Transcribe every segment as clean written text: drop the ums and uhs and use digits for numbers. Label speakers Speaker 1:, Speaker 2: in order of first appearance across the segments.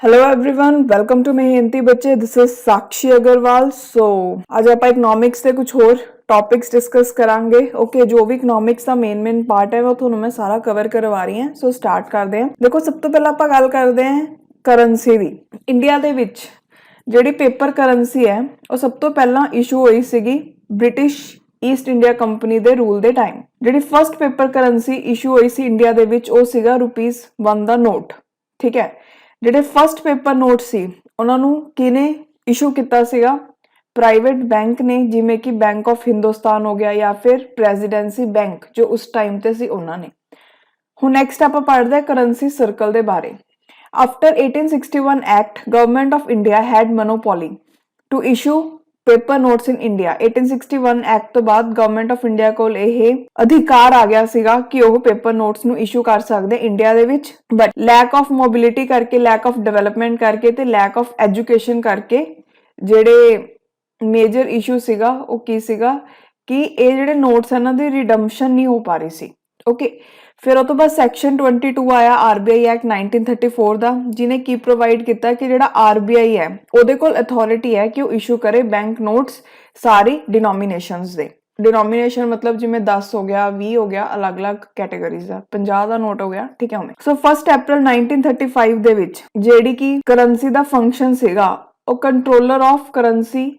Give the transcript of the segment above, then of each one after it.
Speaker 1: Hello everyone, welcome to मेहनती बच्चे। This is साक्षी अग्रवाल। सो आज आप इकोनॉमिक्स से कुछ और टॉपिक्स डिस्कस करांगे। ओके, जो भी इकोनॉमिक्स का मेन पार्ट है वो ਤੁਹਾਨੂੰ मैं सारा कवर करवा रही ਹਾਂ। सो स्टार्ट करते हैं। देखो, सब तो पहला ਆਪਾਂ ਗੱਲ ਕਰਦੇ ਹਾਂ ਕਰੰਸੀ ਦੀ। ਇੰਡੀਆ ਦੇ ਵਿੱਚ ਜਿਹੜੀ ਪੇਪਰ ਕਰੰਸੀ ਹੈ ਉਹ ਸਭ ਤੋਂ ਪਹਿਲਾਂ ਇਸ਼ੂ ਹੋਈ ਸੀਗੀ ਬ੍ਰਿਟਿਸ਼ ਈਸਟ ਇੰਡੀਆ ਕੰਪਨੀ ਦੇ ਰੂਲ ਦੇ ਟਾਈਮ। ਜਿਹੜੀ ਫਸਟ ਪੇਪਰ ਕਰੰਸੀ ਇਸ਼ੂ ਹੋਈ ਸੀ ਇੰਡੀਆ ਦੇ ਵਿੱਚ ਉਹ ਸੀਗਾ ₹1 ਦਾ ਨੋਟ। ਠੀਕ ਹੈ, ਜਿਹੜੇ ਫਸਟ ਪੇਪਰ ਨੋਟ ਸੀ ਉਹਨਾਂ ਨੂੰ ਕਿਹਨੇ ਇਸ਼ੂ ਕੀਤਾ ਸੀਗਾ? ਪ੍ਰਾਈਵੇਟ ਬੈਂਕ ਨੇ, ਜਿਵੇਂ ਕਿ ਬੈਂਕ ਆਫ ਹਿੰਦੁਸਤਾਨ ਹੋ ਗਿਆ ਜਾਂ ਫਿਰ ਪ੍ਰੈਜ਼ੀਡੈਂਸੀ ਬੈਂਕ ਜੋ ਉਸ ਟਾਈਮ ਤੇ ਸੀ ਉਹਨਾਂ ਨੇ। ਹੁਣ ਨੈਕਸਟ ਆਪਾਂ ਪੜ੍ਹਦੇ ਹਾਂ ਕਰੰਸੀ ਸਰਕਲ ਦੇ ਬਾਰੇ। After 1861 act, government of India had monopoly to issue paper notes in India. 1861 act ਤੋਂ ਬਾਅਦ ਗਵਰਨਮੈਂਟ ਆਫ ਇੰਡੀਆ ਕੋਲ ਇਹ ਅਧਿਕਾਰ ਆ ਗਿਆ ਸੀਗਾ ਕਿ ਉਹ ਪੇਪਰ ਨੋਟਸ ਨੂੰ ਇਸ਼ੂ ਕਰ ਸਕਦੇ ਇੰਡੀਆ ਦੇ ਵਿੱਚ। ਬਟ ਲੈਕ ਆਫ ਮੋਬਿਲਿਟੀ ਕਰਕੇ, ਲੈਕ ਆਫ ਡਿਵੈਲਪਮੈਂਟ ਕਰਕੇ ਤੇ ਲੈਕ ਆਫ ਐਜੂਕੇਸ਼ਨ ਕਰਕੇ ਜਿਹੜੇ ਮੇਜਰ ਇਸ਼ੂ ਸੀਗਾ ਉਹ ਕੀ ਸੀਗਾ ਕਿ ਇਹ ਜਿਹੜੇ ਨੋਟਸ ਇਹਨਾਂ ਦੀ ਰਿਡਮਪਸ਼ਨ ਨਹੀਂ ਹੋ ਪਾ ਰਹੀ ਸੀ। ਓਕੇ, ਫਿਰ ਉਹ ਤੋਂ ਬਾਅਦ ਸੈਕਸ਼ਨ 22 ਆਇਆ ਆਰਬੀਆਈ ਐਕਟ 1934 ਦਾ, ਜਿਹਨੇ ਕੀ ਪ੍ਰੋਵਾਈਡ ਕੀਤਾ ਕਿ ਜਿਹੜਾ ਆਰਬੀਆਈ ਹੈ ਉਹਦੇ ਕੋਲ ਅਥਾਰਟੀ ਹੈ ਕਿ ਉਹ ਇਸ਼ੂ ਕਰੇ ਬੈਂਕ ਨੋਟਸ ਸਾਰੀ ਡਿਨੋਮੀਨੇਸ਼ਨਸ ਦੇ। ਡਿਨੋਮੀਨੇਸ਼ਨ ਮਤਲਬ ਜਿਵੇਂ 10 ਹੋ ਗਿਆ, 20 ਹੋ ਗਿਆ, ਅਲੱਗ-ਅਲੱਗ ਕੈਟਾਗਰੀਜ਼ ਦਾ। 50 ਦਾ ਨੋਟ ਹੋ ਗਿਆ, ਠੀਕ ਹੈ ਉਹਨੇ। ਸੋ 1 ਅਪ੍ਰੈਲ 1935 ਦੇ ਵਿੱਚ ਜਿਹੜੀ ਕਿ ਕਰੰਸੀ ਦਾ ਫੰਕਸ਼ਨ ਸੀਗਾ ਉਹ ਕੰਟਰੋਲਰ ਆਫ ਕਰੰਸੀ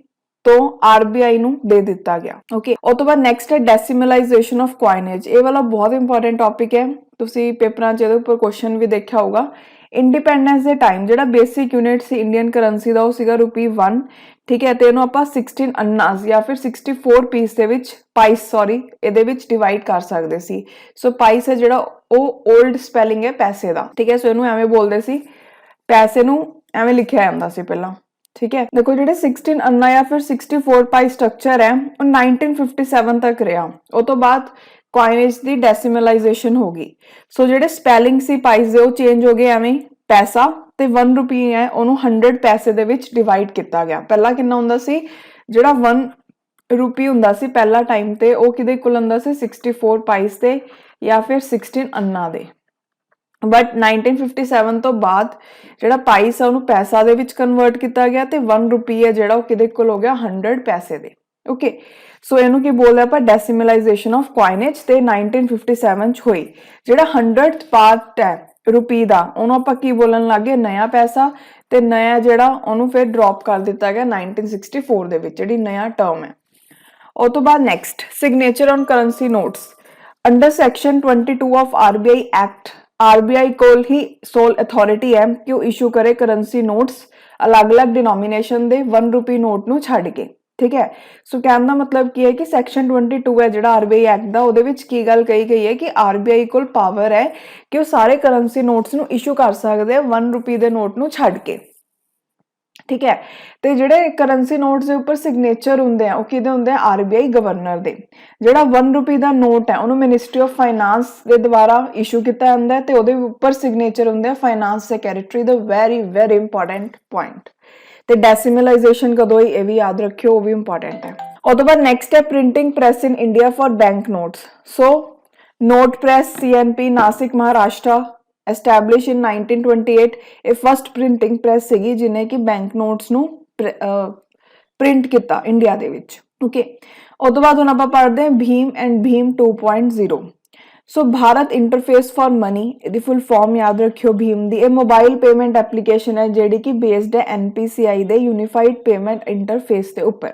Speaker 1: ਤੋਂ ਆਰਬੀਆਈ ਨੂੰ ਦੇ ਦਿੱਤਾ ਗਿਆ। ਓਕੇ, ਉਸ ਤੋਂ ਬਾਅਦ ਨੈਕਸਟ ਹੈ ਡੈਸੀਮਲਾਈਜੇਸ਼ਨ ਆਫ ਕੁਆਇਨੇਜ। ਇਹ ਵਾਲਾ ਬਹੁਤ ਇੰਪੋਰਟੈਂਟ ਟੌਪਿਕ ਹੈ, ਤੁਸੀਂ ਪੇਪਰਾਂ 'ਚ ਇਹਦੇ ਉੱਪਰ ਕੁਐਸਚਨ ਵੀ ਦੇਖਿਆ ਹੋਊਗਾ। ਇੰਡੀਪੈਂਡੈਂਸ ਦੇ ਟਾਈਮ ਜਿਹੜਾ ਬੇਸਿਕ ਯੂਨਿਟ ਸੀ ਇੰਡੀਅਨ ਕਰੰਸੀ ਦਾ ਉਹ ਸੀਗਾ ₹1। ਠੀਕ ਹੈ, ਤੇ ਇਹਨੂੰ ਆਪਾਂ 16 ਅੰਨਾਸ ਜਾਂ ਫਿਰ 64 ਪੀਸ ਦੇ ਵਿੱਚ ਇਹਦੇ ਵਿੱਚ ਡਿਵਾਈਡ ਕਰ ਸਕਦੇ ਸੀ। ਸੋ ਪਾਈਸ ਹੈ ਜਿਹੜਾ ਉਹ 올ਡ ਸਪੈਲਿੰਗ ਹੈ ਪੈਸੇ ਦਾ। ਠੀਕ ਹੈ, ਸੋ ਇਹਨੂੰ ਐਵੇਂ ਬੋਲਦੇ ਸੀ, ਪੈਸੇ ਨੂੰ ਐਵੇਂ ਲਿਖਿਆ ਜਾਂਦਾ ਸੀ ਪਹਿਲਾਂ। ਠੀਕ ਹੈ, ਦੇਖੋ ਜਿਹੜੇ 16 ਅੰਨਾ ਜਾਂ ਫਿਰ 64 ਪਾਈ ਸਟਰਕਚਰ ਹੈ ਉਹ 1957 ਤੱਕ ਰਿਹਾ। ਉਹ ਤੋਂ ਬਾਅਦ ਕੁਆਇਨੇਜ ਦੀ ਡੈਸੀਮਲਾਈਜੇਸ਼ਨ ਹੋ ਗਈ। ਸੋ ਜਿਹੜੇ ਸਪੈਲਿੰਗ ਸੀ ਪਾਈਸ ਦੇ ਉਹ ਚੇਂਜ ਹੋ ਗਏ, ਐਵੇਂ ਪੈਸਾ ਤੇ ₹1 ਹੈ ਉਹਨੂੰ 100 ਪੈਸੇ ਦੇ ਵਿੱਚ ਡਿਵਾਈਡ ਕੀਤਾ ਗਿਆ। ਪਹਿਲਾਂ ਕਿੰਨਾ ਹੁੰਦਾ ਸੀ? ਜਿਹੜਾ ₹1 ਹੁੰਦਾ ਸੀ ਪਹਿਲਾ ਟਾਈਮ ਤੇ ਉਹ ਕਿਹਦੇ ਕੋਲ ਹੁੰਦਾ ਸੀ? 64 ਪਾਈਸ ਤੇ ਜਾਂ ਫਿਰ 16 ਅੰਨਾ ਦੇ। ਬਟ 1957 ਤੋਂ ਬਾਅਦ ਜਿਹੜਾ ਪਾਈਸ ਆ ਉਹਨੂੰ ਪੈਸਾ ਦੇ ਵਿੱਚ ਕਨਵਰਟ ਕੀਤਾ ਗਿਆ ਤੇ ₹1 ਹੈ ਜਿਹੜਾ ਉਹ ਕਿਹਦੇ ਕੋਲ ਹੋ ਗਿਆ? 100 ਪੈਸੇ ਦੇ। ਓਕੇ, ਸੋ ਇਹਨੂੰ ਕੀ ਬੋਲਦੇ ਆਪਾਂ? ਡੈਸੀਮਲਾਈਜੇਸ਼ਨ ਆਫ ਕੁਆਇਨੇਜ ਤੇ 1957 ਚ ਹੋਈ। ਜਿਹੜਾ 100th ਪਾਰਟ ਹੈ ਰੁਪਏ ਦਾ ਉਹਨੂੰ ਆਪਾਂ ਕੀ ਬੋਲਣ ਲੱਗੇ? ਨया ਪੈਸਾ। ਤੇ ਨया ਜਿਹੜਾ ਉਹਨੂੰ ਫਿਰ ਡ੍ਰੌਪ ਕਰ ਦਿੱਤਾ ਗਿਆ 1964 ਦੇ ਵਿੱਚ, ਜਿਹੜੀ ਨया ਟਰਮ ਹੈ। ਉਹ ਤੋਂ ਬਾਅਦ next signature on currency notes under section 22 of RBI act. RBI ਕੋਲ ਹੀ ਸੋਲ ਅਥਾਰਟੀ ਹੈ ਕਿ ਉਹ ਇਸ਼ੂ ਕਰੇ ਕਰੰਸੀ ਨੋਟਸ ਅਲੱਗ-ਅਲੱਗ ਡਿਨੋਮੀਨੇਸ਼ਨ ਦੇ ₹1 ਨੋਟ ਨੂੰ ਛੱਡ ਕੇ। ਠੀਕ ਹੈ, ਸੋ ਕਹਿਣ ਦਾ ਮਤਲਬ ਕੀ ਹੈ ਕਿ ਸੈਕਸ਼ਨ 22 ਹੈ ਜਿਹੜਾ ਆਰਬੀਆਈ ਐਕਟ ਦਾ, ਉਹਦੇ ਵਿੱਚ ਕੀ ਗੱਲ ਕਹੀ ਗਈ ਹੈ ਕਿ ਆਰਬੀਆਈ ਕੋਲ ਪਾਵਰ ਹੈ ਕਿ ਉਹ ਸਾਰੇ ਕਰੰਸੀ ਨੋਟਸ ਨੂੰ ਇਸ਼ੂ ਕਰ ਸਕਦੇ ਆ ₹1 ਦੇ ਨੋਟ ਨੂੰ ਛੱਡ ਕੇ। ਠੀਕ ਹੈ, ਤੇ ਜਿਹੜੇ ਕਰੰਸੀ ਨੋਟਸ ਦੇ ਉੱਪਰ ਸਿਗਨੇਚਰ ਹੁੰਦੇ ਆ ਉਹ ਕਿਹਦੇ ਹੁੰਦੇ ਆ? ਆਰਬੀਆਈ ਗਵਰਨਰ ਦੇ। ਜਿਹੜਾ ₹1 ਦਾ ਨੋਟ ਹੈ ਉਹਨੂੰ ਮਿਨਿਸਟਰੀ ਆਫ ਫਾਈਨਾਂਸ ਦੇ ਦੁਆਰਾ ਇਸ਼ੂ ਕੀਤਾ ਜਾਂਦਾ ਹੈ ਤੇ ਉਹਦੇ ਉੱਪਰ ਸਿਗਨੇਚਰ ਹੁੰਦੇ ਆ ਫਾਈਨਾਂਸ ਸੈਕਟਰੀ ਦਾ। Very important point. ਤੇ ਡੈਸੀਮਲਾਈਜੇਸ਼ਨ ਕਦੋਂ ਹੋਈ ਇਹ ਵੀ ਯਾਦ ਰੱਖਿਓ, ਉਹ ਵੀ ਇੰਪੋਰਟੈਂਟ ਹੈ। ਉਹ ਤੋਂ ਬਾਅਦ ਨੈਕਸਟ ਹੈ printing press in India for bank notes. So note press CNP Nashik Maharashtra established in 1928। ਇਹ ਫਸਟ ਪ੍ਰਿੰਟਿੰਗ ਪ੍ਰੈਸ ਸੀਗੀ ਜਿਹਨੇ ਕਿ ਬੈਂਕ ਨੋਟਸ ਨੂੰ ਪ੍ਰਿੰਟ ਕੀਤਾ ਇੰਡੀਆ ਦੇ ਵਿੱਚ। ਓਕੇ, ਉਸ ਤੋਂ ਬਾਅਦ ਹੁਣ ਆਪਾਂ ਪੜ੍ਹਦੇ ਹਾਂ Bhim and Bhim 2.0। So Bharat interface for money, ਇਹਦੀ ਫੁੱਲ ਫਾਰਮ ਯਾਦ ਰੱਖਿਓ ਭੀਮ ਦੀ। ਇਹ ਮੋਬਾਈਲ ਪੇਮੈਂਟ ਐਪਲੀਕੇਸ਼ਨ ਹੈ ਜਿਹੜੀ ਕਿ ਬੇਸਡ ਹੈ ਐਨਪੀਸੀਆਈ ਦੇ ਯੂਨੀਫਾਈਡ ਪੇਮੈਂਟ ਇੰਟਰਫੇਸ ਦੇ ਉੱਪਰ।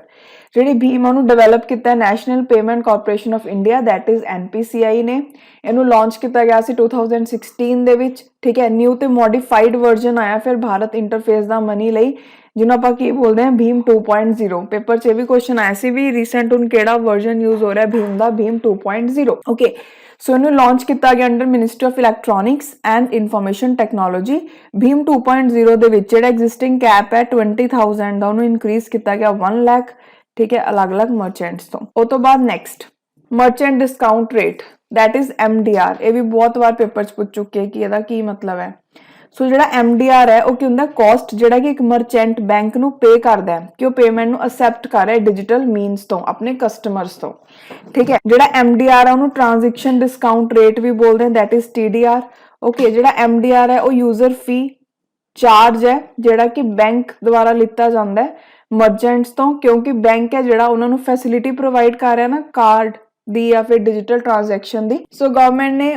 Speaker 1: ਜਿਹੜੀ ਭੀਮ ਉਹਨੂੰ ਡਿਵੈਲਪ ਕੀਤਾ national payment corporation of India, that is NPCI ਨੇ। ਇਹਨੂੰ ਲਾਂਚ ਕੀਤਾ ਗਿਆ ਸੀ 2016 ਦੇ ਵਿੱਚ। ਠੀਕ ਹੈ, ਨਿਊ ਤੇ ਮੋਡੀਫਾਈਡ ਵਰਜ਼ਨ ਆਇਆ ਫਿਰ ਭਾਰਤ ਇੰਟਰਫੇਸ ਦਾ ਮਨੀ ਲਈ, ਜਿਹਨੂੰ ਆਪਾਂ ਕੀ ਬੋਲਦੇ ਹਾਂ? ਭੀਮ 2.0। ਪੇਪਰ 'ਚ ਇਹ ਵੀ ਕੁਐਸਚਨ ਆਇਆ ਸੀ ਵੀ ਰੀਸੈਂਟ ਹੁਣ ਕਿਹੜਾ ਵਰਜ਼ਨ ਯੂਜ਼ ਹੋ ਰਿਹਾ ਭੀਮ ਦਾ? ਭੀਮ 2.0। ਓਕੇ, ਸੋ ਇਹਨੂੰ ਲਾਂਚ ਕੀਤਾ ਗਿਆ under ministry of electronics and information technology. Bhim 2.0 ਦੇ ਵਿੱਚ ਜਿਹੜਾ ਐਗਜ਼ਿਸਟਿੰਗ ਕੈਪ ਹੈ 20,000 ਦਾ ਉਹਨੂੰ ਇਨਕਰੀਜ਼ ਕੀਤਾ ਗਿਆ 1 ਲੱਖ। ਠੀਕ ਹੈ, ਅਲੱਗ-ਅਲੱਗ ਮਰਚੈਂਟਸ ਤੋਂ। ਉਹ ਤੋਂ ਬਾਅਦ next merchant discount rate, that is MDR। ਇਹ ਵੀ ਬਹੁਤ ਵਾਰ ਪੇਪਰ 'ਚ ਪੁੱਛ ਚੁੱਕੇ ਕਿ ਇਹਦਾ ਕੀ ਮਤਲਬ ਹੈ। ਸੋ ਜਿਹੜਾ MDR ਹੈ ਉਹ ਕੀ ਹੁੰਦਾ? ਕੋਸਟ ਜਿਹੜਾ ਕਿ ਇੱਕ ਮਰਚੈਂਟ ਬੈਂਕ ਨੂੰ ਪੇ ਕਰਦਾ ਹੈ ਕਿ ਉਹ ਪੇਮੈਂਟ ਨੂੰ ਅਸੈਪਟ ਕਰ ਰਿਹਾ ਡਿਜੀਟਲ ਮੀਨਸ ਤੋਂ ਆਪਣੇ ਕਸਟਮਰਸ ਤੋਂ। ਠੀਕ ਹੈ, ਜਿਹੜਾ MDR ਹੈ ਉਹਨੂੰ ਟ੍ਰਾਂਜੈਕਸ਼ਨ ਡਿਸਕਾਊਂਟ ਰੇਟ ਵੀ ਬੋਲਦੇ हैं, ਦੈਟ ਇਜ਼ TDR। ਓਕੇ, ਜਿਹੜਾ MDR ਹੈ ਉਹ ਯੂਜ਼ਰ ਫੀ ਚਾਰਜ ਹੈ ਜਿਹੜਾ ਕਿ ਬੈਂਕ ਦੁਆਰਾ ਲਿੱਤਾ ਜਾਂਦਾ ਹੈ ਮਰਚੈਂਟਸ ਤੋਂ, ਕਿਉਂਕਿ ਬੈਂਕ ਹੈ ਜਿਹੜਾ ਉਹਨਾਂ ਨੂੰ ਫੈਸਿਲਿਟੀ ਪ੍ਰੋਵਾਈਡ ਕਰ ਰਿਹਾ ਨਾ ਕਾਰਡ ਦੀ ਜਾਂ ਫਿਰ ਡਿਜੀਟਲ ਟ੍ਰਾਂਜੈਕਸ਼ਨ ਦੀ। ਸੋ ਗਵਰਨਮੈਂਟ ਨੇ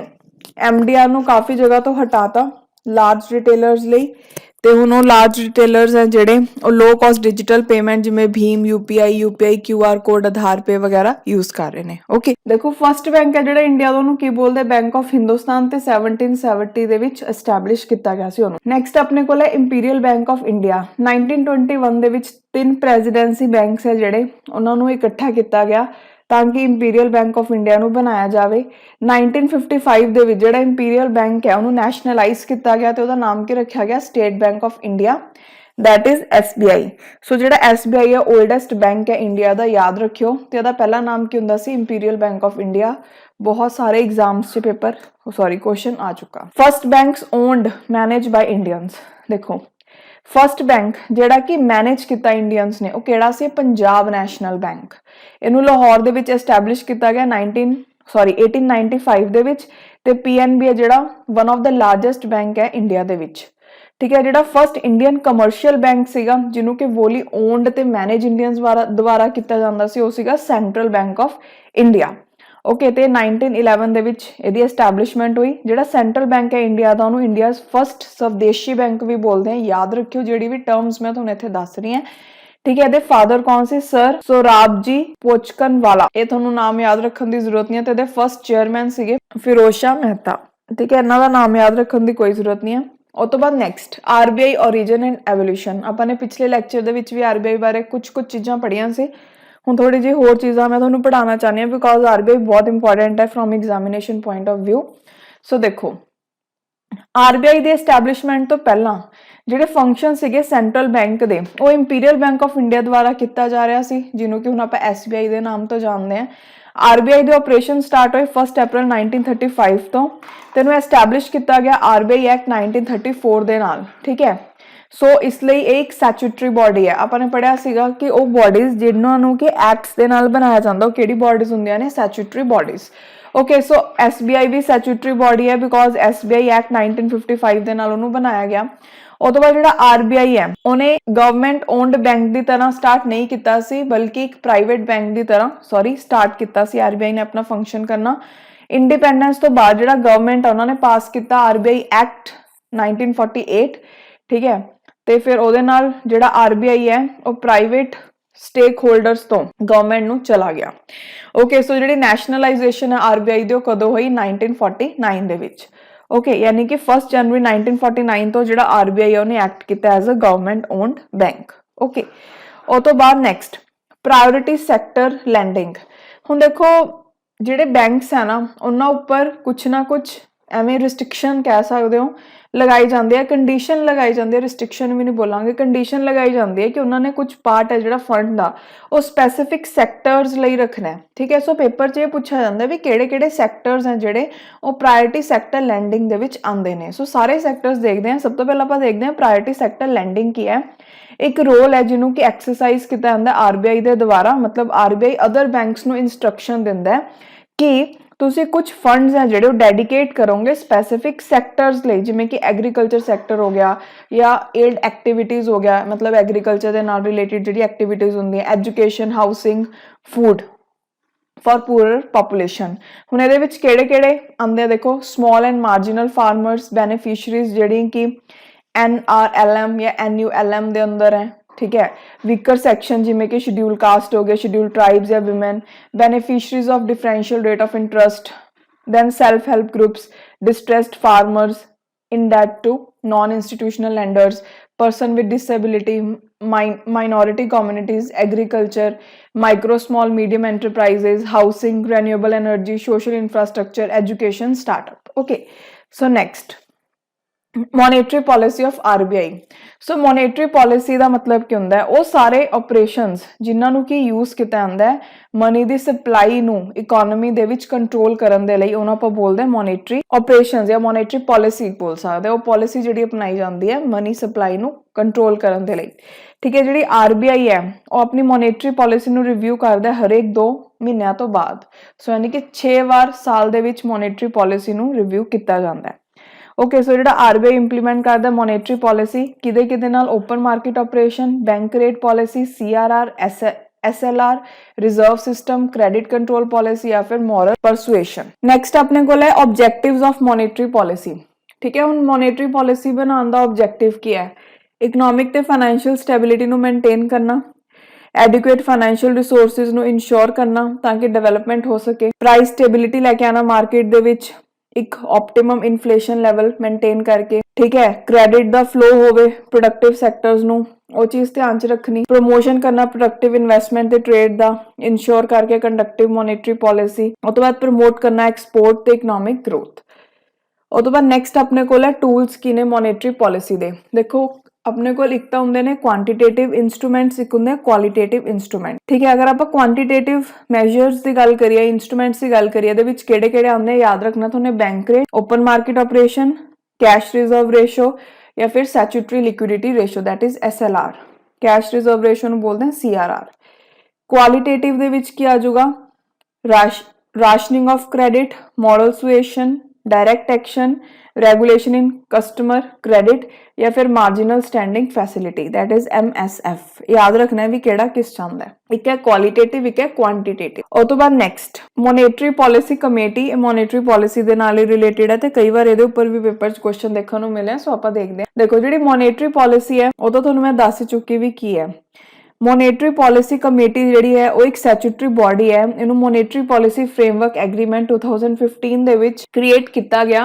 Speaker 1: MDR ਨੂੰ ਕਾਫੀ ਜਗ੍ਹਾ ਤੋਂ ਹਟਾਤਾ ਲਾਰਜ ਰਿਟੇਲਰਸ ਲਈ, ਤੇ ਹੁਣ ਉਹ ਲਾਰਜ ਰਿਟੇਲਰਸ ਹੈ ਜਿਹੜੇ ਉਹ ਲੋ ਕਾਸਟ ਡਿਜੀਟਲ ਪੇਮੈਂਟ ਜਿਵੇਂ ਭੀਮ UPI QR ਕੋਡ ਆਧਾਰ ਪੇ ਵਗੈਰਾ ਯੂਜ਼ ਕਰ ਰਹੇ ਨੇ। ਓਕੇ, ਦੇਖੋ ਫਸਟ ਬੈਂਕ ਹੈ ਜਿਹੜਾ ਇੰਡੀਆ ਦਾ ਉਹਨੂੰ ਕੀ ਬੋਲਦੇ ਬੈਂਕ ਆਫ ਹਿੰਦੁਸਤਾਨ, ਤੇ 1770 ਦੇ ਵਿੱਚ ਐਸਟੈਬਲਿਸ਼ ਕੀਤਾ ਗਿਆ ਸੀ ਉਹਨੂੰ। ਨੈਕਸਟ ਆਪਣੇ ਕੋਲ ਹੈ ਇੰਪੀਰੀਅਲ ਬੈਂਕ ਆਫ ਇੰਡੀਆ। 1921 ਦੇ ਵਿੱਚ 3 ਪ੍ਰੈਜ਼ੀਡੈਂਸੀ ਬੈਂਕਸ ਹੈ ਜਿਹੜੇ ਉਹਨਾਂ ਨੂੰ ਇਕੱਠਾ ਕੀਤਾ ਗਿਆ ਤਾਂ ਕਿ ਇੰਪੀਰੀਅਲ ਬੈਂਕ ਆਫ ਇੰਡੀਆ ਨੂੰ ਬਣਾਇਆ ਜਾਵੇ। 1955 ਦੇ ਵਿੱਚ ਜਿਹੜਾ ਇੰਪੀਰੀਅਲ ਬੈਂਕ ਹੈ ਉਹਨੂੰ ਨੈਸ਼ਨਲਾਈਜ਼ ਕੀਤਾ ਗਿਆ ਤੇ ਉਹਦਾ ਨਾਮ ਕੀ ਰੱਖਿਆ ਗਿਆ state bank of India, that is SBI। ਸੋ ਜਿਹੜਾ SBI ਹੈ 올ਡੈਸਟ ਬੈਂਕ ਹੈ ਇੰਡੀਆ ਦਾ, ਯਾਦ ਰੱਖਿਓ। ਤੇ ਇਹਦਾ ਪਹਿਲਾ ਨਾਮ ਕੀ ਹੁੰਦਾ ਸੀ ਇੰਪੀਰੀਅਲ ਬੈਂਕ ਆਫ ਇੰਡੀਆ। ਬਹੁਤ ਸਾਰੇ ਐਗਜ਼ਾਮਸ 'ਚ ਪੇਪਰ ਕੁਐਸਚਨ ਆ ਚੁੱਕਾ। ਫਸਟ ਬੈਂਕਸ ਓਨਡ ਮੈਨੇਜ ਬਾਈ ਇੰਡੀਅਨਸ। ਦੇਖੋ ਫਸਟ ਬੈਂਕ ਜਿਹੜਾ ਕਿ ਮੈਨੇਜ ਕੀਤਾ ਇੰਡੀਅਨਸ ਨੇ ਉਹ ਕਿਹੜਾ ਸੀ? Punjab national bank. ਇਹਨੂੰ ਲਾਹੌਰ ਦੇ ਵਿੱਚ ਐਸਟੈਬਲਿਸ਼ ਕੀਤਾ ਗਿਆ 1895 ਦੇ ਵਿੱਚ, ਤੇ PNB ਹੈ ਜਿਹੜਾ one of the largest bank ਹੈ ਇੰਡੀਆ ਦੇ ਵਿੱਚ। ਠੀਕ ਹੈ, ਜਿਹੜਾ ਫਸਟ ਇੰਡੀਅਨ ਕਮਰਸ਼ੀਅਲ ਬੈਂਕ ਸੀਗਾ ਜਿਹਨੂੰ ਕਿ ਵੋਲੀ ਓਨਡ ਤੇ ਮੈਨੇਜ ਇੰਡੀਅਨਸ ਦੁਆਰਾ ਕੀਤਾ ਜਾਂਦਾ ਸੀ ਉਹ ਸੀਗਾ central bank of India. Okay, ਤੇ 1911 ਦੇ ਵਿੱਚ ਇਹਦੀ ਐਸਟੈਬਲਿਸ਼ਮੈਂਟ ਹੋਈ। ਜਿਹੜਾ ਸੈਂਟਰਲ ਬੈਂਕ ਹੈ ਇੰਡੀਆ ਦਾ ਉਹਨੂੰ ਇੰਡੀਆਜ਼ ਫਸਟ ਸਵਦੇਸ਼ੀ ਬੈਂਕ ਵੀ ਬੋਲਦੇ ਆ। ਯਾਦ ਰੱਖਿਓ ਜਿਹੜੀ ਵੀ ਟਰਮਸ ਮੈਂ ਤੁਹਾਨੂੰ ਇੱਥੇ ਦੱਸ ਰਹੀ ਹਾਂ। ਠੀਕ ਹੈ, ਇਹਦੇ ਫਾਦਰ ਕੌਣ ਸੀ? ਸਰ ਸੋਰਾਬਜੀ ਪੋਚਕਨਵਾਲਾ। ਇਹ ਤੁਹਾਨੂੰ ਨਾਮ ਯਾਦ ਰੱਖਣ ਦੀ ਜ਼ਰੂਰਤ ਨਹੀਂ ਹੈ। ਤੇ ਇਹਦੇ ਫਸਟ ਚੇਅਰਮੈਨ ਸੀਗੇ ਫਿਰੋਜ਼ ਸ਼ਾਹ ਮਹਿਤਾ। ਠੀਕ ਹੈ, ਇਹਨਾਂ ਦਾ ਨਾਮ ਯਾਦ ਰੱਖਣ ਦੀ ਕੋਈ ਜ਼ਰੂਰਤ ਨਹੀਂ ਹੈ। ਉਸ ਤੋਂ ਬਾਅਦ next RBI origin and evolution। ਆਪਾਂ ਨੇ ਪਿਛਲੇ ਲੈਕਚਰ ਦੇ ਵਿੱਚ ਵੀ RBI ਬਾਰੇ ਕੁਝ ਚੀਜ਼ਾਂ ਪੜ੍ਹੀਆਂ ਸੀ। ਹੁਣ ਥੋੜੀ ਜਿਹੀ ਹੋਰ ਚੀਜ਼ਾਂ ਮੈਂ ਤੁਹਾਨੂੰ ਪੜਾਉਣਾ ਚਾਹੁੰਦੀ ਹਾਂ ਬਿਕੋਜ਼ RBI ਬਹੁਤ ਇੰਪੋਰਟੈਂਟ ਹੈ from examination point of view. So ਦੇਖੋ RBI ਦੀ ਐਸਟੈਬਲਿਸ਼ਮੈਂਟ ਤੋਂ ਪਹਿਲਾਂ ਜਿਹੜੇ ਫੰਕਸ਼ਨ ਸੀਗੇ ਸੈਂਟਰਲ ਬੈਂਕ ਦੇ ਉਹ ਇੰਪੀਰੀਅਲ ਬੈਂਕ ਆਫ ਇੰਡੀਆ ਦੁਆਰਾ ਕੀਤਾ ਜਾ ਰਿਹਾ ਸੀ, ਜਿਹਨੂੰ ਕਿ ਹੁਣ ਆਪਾਂ SBI ਦੇ ਨਾਮ ਤੋਂ ਜਾਣਦੇ ਹਾਂ। RBI ਦੇ ਆਪਰੇਸ਼ਨ ਸਟਾਰਟ ਹੋਏ 1 ਅਪ੍ਰੈਲ 1935 ਤੋਂ, ਤੇ ਇਹਨੂੰ ਐਸਟੈਬਲਿਸ਼ ਕੀਤਾ ਗਿਆ RBI ਐਕਟ 1934 ਦੇ ਨਾਲ। ਠੀਕ ਹੈ, ਸੋ ਇਸ ਲਈ ਇਹ ਇੱਕ ਸਟੈਚੂਟਰੀ ਬੋਡੀ ਹੈ। ਆਪਾਂ ਨੇ ਪੜਿਆ ਸੀਗਾ ਕਿ ਉਹ ਬੋਡੀਜ਼ ਜਿਨ੍ਹਾਂ ਨੂੰ ਕਿ ਐਕਟਸ ਦੇ ਨਾਲ ਬਣਾਇਆ ਜਾਂਦਾ ਉਹ ਕਿਹੜੀ ਬੋਡੀਜ਼ ਹੁੰਦੀਆਂ ਨੇ? Statutory bodies. ਓਕੇ, ਸੋ SBI ਵੀ ਸਟੈਚੂਟਰੀ ਬੋਡੀ ਹੈ ਬਿਕੋਜ਼ SBI ਐਕਟ 1955 ਦੇ ਨਾਲ ਉਹਨੂੰ ਬਣਾਇਆ ਗਿਆ। ਉਹ ਤੋਂ ਬਾਅਦ ਜਿਹੜਾ RBI ਹੈ ਉਹਨੇ ਗਵਰਨਮੈਂਟ ਓਨਡ ਬੈਂਕ ਦੀ ਤਰ੍ਹਾਂ ਸਟਾਰਟ ਨਹੀਂ ਕੀਤਾ ਸੀ ਬਲਕਿ ਇੱਕ ਪ੍ਰਾਈਵੇਟ ਬੈਂਕ ਦੀ ਤਰ੍ਹਾਂ ਸਟਾਰਟ ਕੀਤਾ ਸੀ RBI ਨੇ ਆਪਣਾ ਫੰਕਸ਼ਨ ਕਰਨਾ। ਇੰਡੀਪੈਂਡੈਂਸ ਤੋਂ ਬਾਅਦ ਜਿਹੜਾ ਗਵਰਨਮੈਂਟ ਉਹਨਾਂ ਨੇ ਪਾਸ ਕੀਤਾ RBI ਐਕਟ 1948। ਠੀਕ ਹੈ, ਤੇ ਫਿਰ ਉਹਦੇ ਨਾਲ ਜਿਹੜਾ RBI ਹੈ ਉਹ ਪ੍ਰਾਈਵੇਟ ਸਟੇਕ ਹੋਲਡਰਸ ਤੋਂ ਗਵਰਨਮੈਂਟ ਨੂੰ ਚਲਾ ਗਿਆ। ਓਕੇ, ਸੋ ਜਿਹੜੀ ਨੈਸ਼ਨਲਾਈਜੇਸ਼ਨ ਹੈ RBI ਦੀ ਉਹ ਕਦੋਂ ਹੋਈ? 1949 ਦੇ ਵਿੱਚ। ਓਕੇ, ਯਾਨੀ ਕਿ 1 ਜਨਵਰੀ 1949 ਤੋਂ ਜਿਹੜਾ RBI ਹੈ ਉਹਨੇ ਐਕਟ ਕੀਤਾ as a government owned bank. Okay, ਉਹ ਤੋਂ ਬਾਅਦ ਨੈਕਸਟ ਪ੍ਰਾਇੋਰਿਟੀ ਸੈਕਟਰ ਲੈਂਡਿੰਗ। ਹੁਣ ਦੇਖੋ ਜਿਹੜੇ ਬੈਂਕਸ ਹੈ ਨਾ ਉਹਨਾਂ ਉੱਪਰ ਕੁਛ ਨਾ ਕੁਛ ਐਵੇਂ ਰਿਸਟ੍ਰਿਕਸ਼ਨ ਕਹਿ ਸਕਦੇ ਹੋ ਲਗਾਈ ਜਾਂਦੀ ਹੈ, ਕੰਡੀਸ਼ਨ ਲਗਾਈ ਜਾਂਦੀ ਹੈ, ਰਿਸਟ੍ਰਿਕਸ਼ਨ ਵੀ ਨਹੀਂ ਬੋਲਾਂਗੇ, ਕੰਡੀਸ਼ਨ ਲਗਾਈ ਜਾਂਦੀ ਹੈ ਕਿ ਉਹਨਾਂ ਨੇ ਕੁਝ ਪਾਰਟ ਹੈ ਜਿਹੜਾ ਫੰਡ ਦਾ ਉਹ ਸਪੈਸੀਫਿਕ ਸੈਕਟਰਸ ਲਈ ਰੱਖਣਾ ਹੈ। ਠੀਕ ਹੈ, ਸੋ ਪੇਪਰ 'ਚ ਇਹ ਪੁੱਛਿਆ ਜਾਂਦਾ ਵੀ ਕਿਹੜੇ ਸੈਕਟਰਸ ਹੈ ਜਿਹੜੇ ਉਹ ਪ੍ਰਾਇੋਰਟੀ ਸੈਕਟਰ ਲੈਂਡਿੰਗ ਦੇ ਵਿੱਚ ਆਉਂਦੇ ਨੇ। ਸੋ ਸਾਰੇ ਸੈਕਟਰਸ ਦੇਖਦੇ ਹਾਂ। ਸਭ ਤੋਂ ਪਹਿਲਾਂ ਆਪਾਂ ਦੇਖਦੇ ਹਾਂ ਪ੍ਰਾਇੋਰਟੀ ਸੈਕਟਰ ਲੈਂਡਿੰਗ ਕੀ ਹੈ। ਇੱਕ ਰੋਲ ਹੈ ਜਿਹਨੂੰ ਕਿ ਐਕਸਰਸਾਈਜ਼ ਕੀਤਾ ਜਾਂਦਾ RBI ਦੇ ਦੁਆਰਾ, ਮਤਲਬ RBI ਅਦਰ ਬੈਂਕਸ ਨੂੰ ਇਨਸਟਰਕਸ਼ਨ ਦਿੰਦਾ ਹੈ ਕਿ ਤੁਸੀਂ ਕੁਝ ਫੰਡਸ ਹੈ ਜਿਹੜੇ ਉਹ ਡੈਡੀਕੇਟ ਕਰੋਗੇ ਸਪੈਸੀਫਿਕ ਸੈਕਟਰਸ ਲਈ, ਜਿਵੇਂ ਕਿ ਐਗਰੀਕਲਚਰ ਸੈਕਟਰ ਹੋ ਗਿਆ ਜਾਂ ਏਡ ਐਕਟੀਵਿਟੀਜ਼ ਹੋ ਗਿਆ, ਮਤਲਬ ਐਗਰੀਕਲਚਰ ਦੇ ਨਾਲ ਰਿਲੇਟਡ ਜਿਹੜੀ ਐਕਟੀਵਿਟੀਜ਼ ਹੁੰਦੀਆਂ, education, housing, food for poor population. ਹੁਣ ਇਹਦੇ ਵਿੱਚ ਕਿਹੜੇ ਆਉਂਦੇ ਆ ਦੇਖੋ, ਸਮਾਲ ਐਂਡ ਮਾਰਜਨਲ ਫਾਰਮਰਸ ਬੈਨੀਫਿਸ਼ਰੀਜ਼ ਜਿਹੜੀ ਕਿ NRLM ਜਾਂ NULM ਦੇ ਅੰਦਰ ਹੈ। ਠੀਕ ਹੈ, ਵੀਕਰ ਸੈਕਸ਼ਨ ਜਿਵੇਂ ਕਿ ਸ਼ਡਿਊਲ ਕਾਸਟ ਹੋ ਗਏ, ਸ਼ਡਿਊਲ ਟ੍ਰਾਈਬਸ ਜਾਂ women, beneficiaries of differential rate of interest, then self-help groups, distressed farmers, in that too non-institutional lenders, person with disability, minority communities, agriculture, micro small medium enterprises, housing, renewable energy, social infrastructure, education, startup. Okay, so next monetary policy of RBI। So monetary policy ਦਾ ਮਤਲਬ ਕੀ ਹੁੰਦਾ ਹੈ? ਉਹ ਸਾਰੇ operations ਜਿਨ੍ਹਾਂ ਨੂੰ ਕਿ ਯੂਜ਼ ਕੀਤਾ ਜਾਂਦਾ ਹੈ ਮਨੀ ਦੀ ਸਪਲਾਈ ਨੂੰ ਇਕਨੋਮੀ ਦੇ ਵਿੱਚ ਕੰਟਰੋਲ ਕਰਨ ਦੇ ਲਈ, ਉਹਨਾਂ ਆਪਾਂ ਬੋਲਦੇ ਹਾਂ ਮੋਨੇਟਰੀ ਆਪਰੇਸ਼ਨਸ ਜਾਂ ਮੋਨੇਟਰੀ ਪਾਲਿਸੀ ਬੋਲ ਸਕਦੇ। ਉਹ ਪਾਲਿਸੀ ਜਿਹੜੀ ਅਪਣਾਈ ਜਾਂਦੀ ਹੈ ਮਨੀ ਸਪਲਾਈ ਨੂੰ ਕੰਟਰੋਲ ਕਰਨ ਦੇ ਲਈ। ਠੀਕ ਹੈ, ਜਿਹੜੀ RBI ਹੈ ਉਹ ਆਪਣੀ ਮੋਨੇਟਰੀ ਪਾਲਿਸੀ ਨੂੰ ਰਿਵਿਊ ਕਰਦਾ ਹਰੇਕ 2 ਮਹੀਨਿਆਂ ਤੋਂ ਬਾਅਦ। ਸੋ ਯਾਨੀ ਕਿ 6 ਵਾਰ ਸਾਲ ਦੇ ਵਿੱਚ ਮੋਨੇਟਰੀ ਪਾਲਿਸੀ ਨੂੰ ਰਿਵਿਊ ਕੀਤਾ ਜਾਂਦਾ ਹੈ। ओके सो जो आरबीआई इंप्लीमेंट करता मॉनेटरी पॉलिसी किदे नाल open market operation bank rate policy CRR SLR reserve system credit control policy या फिर मॉरल परसुएशन। नेक्स्ट अपने को है ऑब्जेक्टिव्स ऑफ मॉनेटरी पॉलिसी। ठीक है हुण मॉनेटरी पॉलिसी बनाने का ऑब्जेक्टिव क्या है इकनॉमिक ते फाइनैंशियल स्टैबिलिटी नू मेनटेन करना एडिक्वेट फाइनैंशियल रिसोर्सिस नू इंश्योर करना ताकि डेवलपमेंट हो सके प्राइस स्टेबिलिटी लैके आना मार्केट दे विच एक ऑप्टिमम इन्फ्लेशन लेवल मेनटेन करके ठीक है क्रेडिट दा फ्लो होवे प्रोडक्टिव सैक्टर्स नू वो चीज ध्यान च रखनी प्रमोशन करना प्रोडक्टिव इन्वेस्टमेंट ते ट्रेड दा इंश्योर करके कंडक्टिव मॉनेटरी पॉलिसी उस तो बाद प्रमोट करना एक्सपोर्ट ते इकनॉमिक ग्रोथ। उस तो बाद नैक्सट अपने को टूल्स की ने मॉनेटरी पॉलिसी दे देखो अपने को एक तो होंगे ने क्वांटिटेटिव इंस्ट्रूमेंट्स एक होंगे क्वालिटेटिव इंस्ट्रूमेंट। ठीक है अगर आप क्वांटिटेटिव मेजर्स की गल करिए इंस्ट्रूमेंट्स की गल करिए किहड़े-किहड़े आंदे याद रखना तुहानू bank rate open market operation cash reserve ratio या फिर statutory liquidity ratio that is SLR cash reserve ratio नू बोलते हैं सीआरआर। क्वालिटेटिव दे विच की आ जाऊगा rationing of credit moral suasion direct action regulation in customer credit या फिर marginal standing facility that is MSF। याद रखना है भी केड़ा किस चाहता है एक है क्वालिटेटिव एक है क्वांटिटेटिव। और तो बाद next monetary policy committee monetary policy दे नाल रिलेटेड है ते कई बार इहदे उपर भी पेपर च क्वेश्चन देखने को मिले सो आपां देखदे हां। देखो जिहड़ी मॉनेटरी पॉलिसी है वो तो तुहानू मैं दस चुकी भी की है मॉनेटरी पॉलिसी कमेटी जिहड़ी है वो एक स्टैट्यूटरी बॉडी है इनू monetary policy framework agreement 2015 they which create किया गया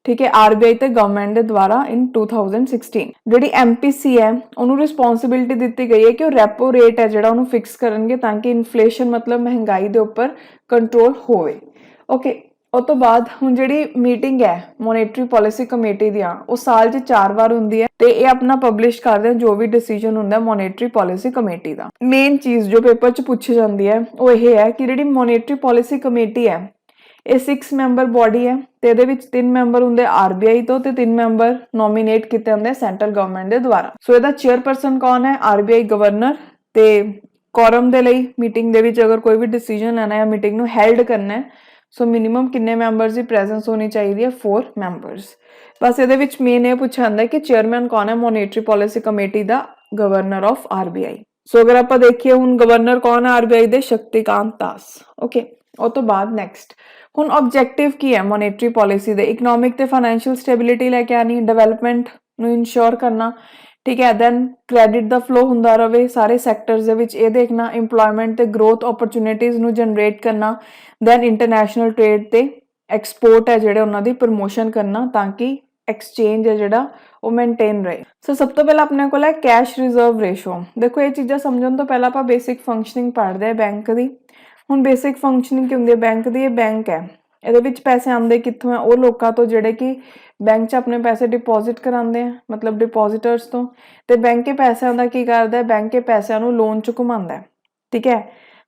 Speaker 1: ठीक है आरबीआई ते गवर्नमेंट के द्वारा इन 2016 जिहड़ी एमपीसी है उन्होंने रिस्पोंसिबिलिटी दी गई है कि रेपो रेट है जिहड़ा उन्होंने फिक्स करनगे ताकि इन्फ्लेशन मतलब महंगाई के उपर कंट्रोल होवे। ओके उस तो बाद हुण जिहड़ी मीटिंग है मॉनेटरी पॉलिसी कमेटी दी वो साल च 4 बार हुंदी है ते ये अपना पब्लिश करदे हैं जो भी डिसीजन हुंदा है मॉनेटरी पॉलिसी कमेटी दा। मेन चीज जो पेपर च पूछी जाती है वो ये है कि जिहड़ी मॉनेटरी पॉलिसी कमेटी है ये 6 मैंबर बॉडी है ते इहदे विच 3 मैंबर हुंदे आरबीआई तो ते 3 मैंबर नॉमिनेट कीते हुंदे सेंट्रल गवर्नमेंट दे द्वारा। सो इहदा चेयरपर्सन कौन है आरबीआई गवर्नर ते कोरम दे लई मीटिंग दे विच अगर कोई भी डिसीजन लेना है मीटिंग नू हेल्ड करना है सो मिनिमम किन्ने मैंबर्स की प्रेजेंस होनी चाहिए 4 मैंबर्स। बस इहदे विच मेन ये पूछा जांदा है कि चेयरमैन कौन है मॉनेटरी पॉलिसी कमेटी दा गवर्नर ऑफ आरबीआई। सो अगर आप देखिए हुण गवर्नर कौन है आरबीआई दे शक्तिकांत दास। ओके उस तो बाद नैक्सट हुण ऑब्जेक्टिव की है मॉनेटरी पॉलिसी दे इकनॉमिक ते फाइनैंशियल स्टेबिलिटी लैके आनी डेवलपमेंट नू इंश्योर करना ठीक है दैन क्रेडिट दा फ्लो हुंदा रहे सारे सैक्टर्स दे विच ये देखना इंप्लॉयमेंट ते ग्रोथ अपॉर्चुनिटीज नू जनरेट करना दैन इंटरनेशनल ट्रेड ते एक्सपोर्ट है जिहड़े उन्हां दी प्रमोशन करना ताकि एक्सचेंज है जिहड़ा वो मेनटेन रहे। सो सब तो पहला अपने को है कैश रिजर्व रेशो। देखो ये चीज़ां समझण तो पहला आपां बेसिक फंक्शनिंग पढ़दे हैं बैंक दी। हुण बेसिक फंक्शनिंग की हुंदी है बैंक दी ये बैंक है ਇਹਦੇ ਵਿੱਚ ਪੈਸੇ ਆਉਂਦੇ ਕਿੱਥੋਂ ਹੈ ਉਹ ਲੋਕਾਂ ਤੋਂ ਜਿਹੜੇ ਕਿ ਬੈਂਕ 'ਚ ਆਪਣੇ ਪੈਸੇ ਡਿਪੋਜ਼ਿਟ ਕਰਾਉਂਦੇ ਆ ਮਤਲਬ ਡਿਪੋਜ਼ਿਟਰਸ ਤੋਂ ਤੇ ਬੈਂਕ ਕੇ ਪੈਸਿਆਂ ਦਾ ਕੀ ਕਰਦਾ ਹੈ ਬੈਂਕ ਕੇ ਪੈਸਿਆਂ ਨੂੰ ਲੋਨ 'ਚ ਘੁਮਾਉਂਦਾ ਹੈ। ਠੀਕ ਹੈ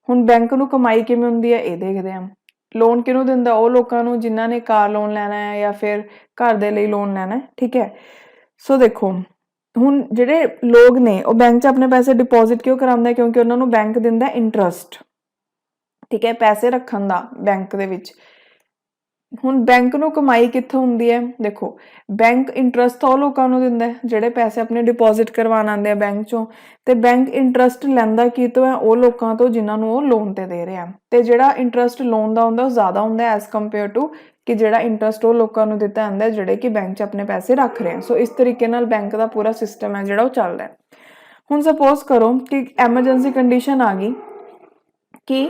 Speaker 1: ਹੁਣ ਬੈਂਕ ਨੂੰ ਕਮਾਈ ਕਿਵੇਂ ਹੁੰਦੀ ਹੈ ਇਹ ਦੇਖਦੇ ਆ ਲੋਨ ਕਿਹਨੂੰ ਦਿੰਦਾ ਉਹ ਲੋਕਾਂ ਨੂੰ ਜਿਨ੍ਹਾਂ ਨੇ ਕਾਰ ਲੋਨ ਲੈਣਾ ਹੈ ਜਾਂ ਫਿਰ ਘਰ ਦੇ ਲਈ ਲੋਨ ਲੈਣਾ ਹੈ। ਠੀਕ ਹੈ ਸੋ ਦੇਖੋ ਹੁਣ ਜਿਹੜੇ ਲੋਕ ਨੇ ਉਹ ਬੈਂਕ 'ਚ ਆਪਣੇ ਪੈਸੇ ਡਿਪੋਜ਼ਿਟ ਕਿਉਂ ਕਰਾਉਂਦਾ ਕਿਉਂਕਿ ਉਹਨਾਂ ਨੂੰ ਬੈਂਕ ਦਿੰਦਾ ਇੰਟਰਸਟ। ਠੀਕ ਹੈ ਪੈਸੇ ਰੱਖਣ ਦਾ ਬੈਂਕ ਦੇ ਵਿੱਚ ਹੁਣ बैंक ਨੂੰ ਕਮਾਈ ਕਿੱਥੋਂ ਹੁੰਦੀ ਹੈ ਦੇਖੋ बैंक इंटरस्ट ਉਹ ਲੋਕਾਂ ਨੂੰ ਦਿੰਦਾ ਜਿਹੜੇ ਪੈਸੇ ਆਪਣੇ ਡਿਪੋਜ਼ਿਟ ਕਰਵਾਉਣ ਆਉਂਦੇ ਆ ਬੈਂਕ ਚੋਂ ਤੇ बैंक ਇੰਟਰਸਟ ਲੈਂਦਾ ਕੀ ਤੋਂ ਹੈ ਉਹ ਲੋਕਾਂ ਤੋਂ ਜਿਨ੍ਹਾਂ ਨੂੰ ਉਹ ਲੋਨ ਤੇ ਦੇ ਰਿਹਾ ਤੇ ਜਿਹੜਾ ਇੰਟਰਸਟ ਲੋਨ ਦਾ ਹੁੰਦਾ ਉਹ ਜ਼ਿਆਦਾ ਹੁੰਦਾ ਐਸ ਕੰਪੇਅਰ ਟੂ ਕਿ ਜਿਹੜਾ ਇੰਟਰਸਟ ਉਹ ਲੋਕਾਂ ਨੂੰ ਦਿੱਤਾ ਜਾਂਦਾ ਜਿਹੜੇ ਕਿ बैंक 'ਚ ਆਪਣੇ ਪੈਸੇ ਰੱਖ ਰਹੇ ਆ। ਸੋ ਇਸ ਤਰੀਕੇ ਨਾਲ बैंक ਦਾ ਪੂਰਾ ਸਿਸਟਮ ਹੈ ਜਿਹੜਾ ਉਹ ਚੱਲਦਾ। ਹੁਣ ਸਪੋਜ਼ ਕਰੋ ਕਿ ਐਮਰਜੈਂਸੀ ਕੰਡੀਸ਼ਨ ਆ ਗਈ ਕਿ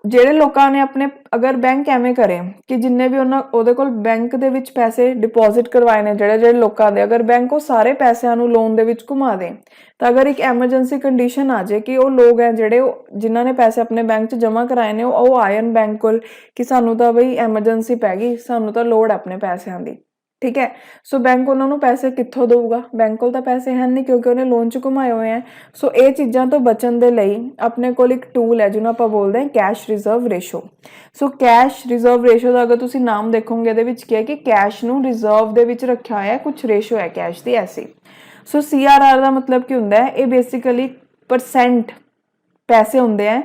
Speaker 1: ਜਿਹੜੇ ਲੋਕਾਂ ਨੇ ਆਪਣੇ ਅਗਰ ਬੈਂਕ ਐਵੇਂ ਕਰੇ ਕਿ ਜਿੰਨੇ ਵੀ ਉਹਨਾਂ ਉਹਦੇ ਕੋਲ ਬੈਂਕ ਦੇ ਵਿੱਚ ਪੈਸੇ ਡਿਪੋਜ਼ਿਟ ਕਰਵਾਏ ਨੇ ਜਿਹੜੇ ਲੋਕਾਂ ਦੇ ਅਗਰ ਬੈਂਕ ਉਹ ਸਾਰੇ ਪੈਸਿਆਂ ਨੂੰ ਲੋਨ ਦੇ ਵਿੱਚ ਘੁਮਾ ਦੇ ਤਾਂ ਅਗਰ ਇੱਕ ਐਮਰਜੈਂਸੀ ਕੰਡੀਸ਼ਨ ਆ ਜਾਏ ਕਿ ਉਹ ਲੋਕ ਹੈ ਜਿਹੜੇ ਜਿਨ੍ਹਾਂ ਨੇ ਪੈਸੇ ਆਪਣੇ ਬੈਂਕ 'ਚ ਜਮ੍ਹਾਂ ਕਰਾਏ ਨੇ ਉਹ ਆਇਨ ਬੈਂਕ ਕੋਲ ਕਿ ਸਾਨੂੰ ਤਾਂ ਬਈ ਐਮਰਜੈਂਸੀ ਪੈ ਗਈ ਸਾਨੂੰ ਤਾਂ ਲੋੜ ਆਪਣੇ ਪੈਸਿਆਂ ਦੀ। ठीक है सो बैंक उन्होंने पैसे कित्थों दूगा बैंक को तो पैसे हैं नहीं क्योंकि उन्हें लोन च घुमाए हुए हैं। सो ये चीज़ों तो बचन के लिए अपने को एक टूल है जिन्होंने आप बोलते हैं cash reserve ratio. So cash reserve ratio का अगर तुम नाम देखोगे ये क्या है कि कैश नू रिजर्व दे विच रखा हुआ है कुछ रेशो है कैश की ऐसी। सो CRR का मतलब की होंदा है ये बेसिकली परसेंट पैसे होंगे हैं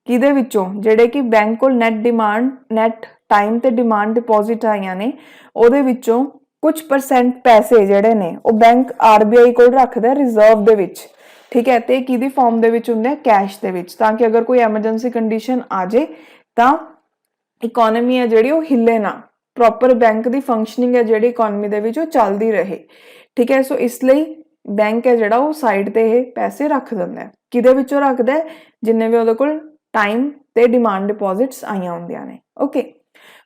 Speaker 1: किहदे विचों जिहड़े कि बैंक को नैट डिमांड नैट टाइम ते डिमांड डिपॉजिट आईयां ने उहदे विचों कुछ परसेंट पैसे ਜਿਹੜੇ ਨੇ ਉਹ ਬੈਂਕ ਆਰਬੀਆਈ ਕੋਲ ਰੱਖਦਾ ਰਿਜ਼ਰਵ ਦੇ ਵਿੱਚ, ਠੀਕ ਹੈ। ਤੇ ਕਿਹਦੀ ਫਾਰਮ ਦੇ ਵਿੱਚ ਹੁੰਦੇ ਆ, ਕੈਸ਼ ਦੇ ਵਿੱਚ, ਤਾਂ ਕਿ ਅਗਰ ਕੋਈ ਐਮਰਜੈਂਸੀ ਕੰਡੀਸ਼ਨ ਆ ਜੇ ਤਾਂ ਇਕਨੋਮੀ ਹੈ ਜਿਹੜੀ ਉਹ ਹਿੱਲੇ ਨਾ, ਪ੍ਰੋਪਰ ਬੈਂਕ ਦੀ ਫੰਕਸ਼ਨਿੰਗ ਹੈ ਜਿਹੜੀ ਇਕਨੋਮੀ ਦੇ ਵਿੱਚ ਉਹ ਚੱਲਦੀ ਰਹੇ, ਠੀਕ ਹੈ। ਸੋ ਇਸ ਲਈ ਬੈਂਕ ਹੈ ਜਿਹੜਾ ਉਹ ਸਾਈਡ ਤੇ ਇਹ ਪੈਸੇ ਰੱਖ ਦਿੰਦਾ ਹੈ। ਕਿਹਦੇ ਵਿੱਚੋਂ ਰੱਖਦਾ ਹੈ, ਜਿੰਨੇ ਵੀ ਉਹਦੇ ਕੋਲ ਟਾਈਮ ਤੇ ਡਿਮਾਂਡ ਡਿਪੋਜ਼ਿਟਸ ਆਈਆਂ ਹੁੰਦੀਆਂ ਨੇ, ਓਕੇ।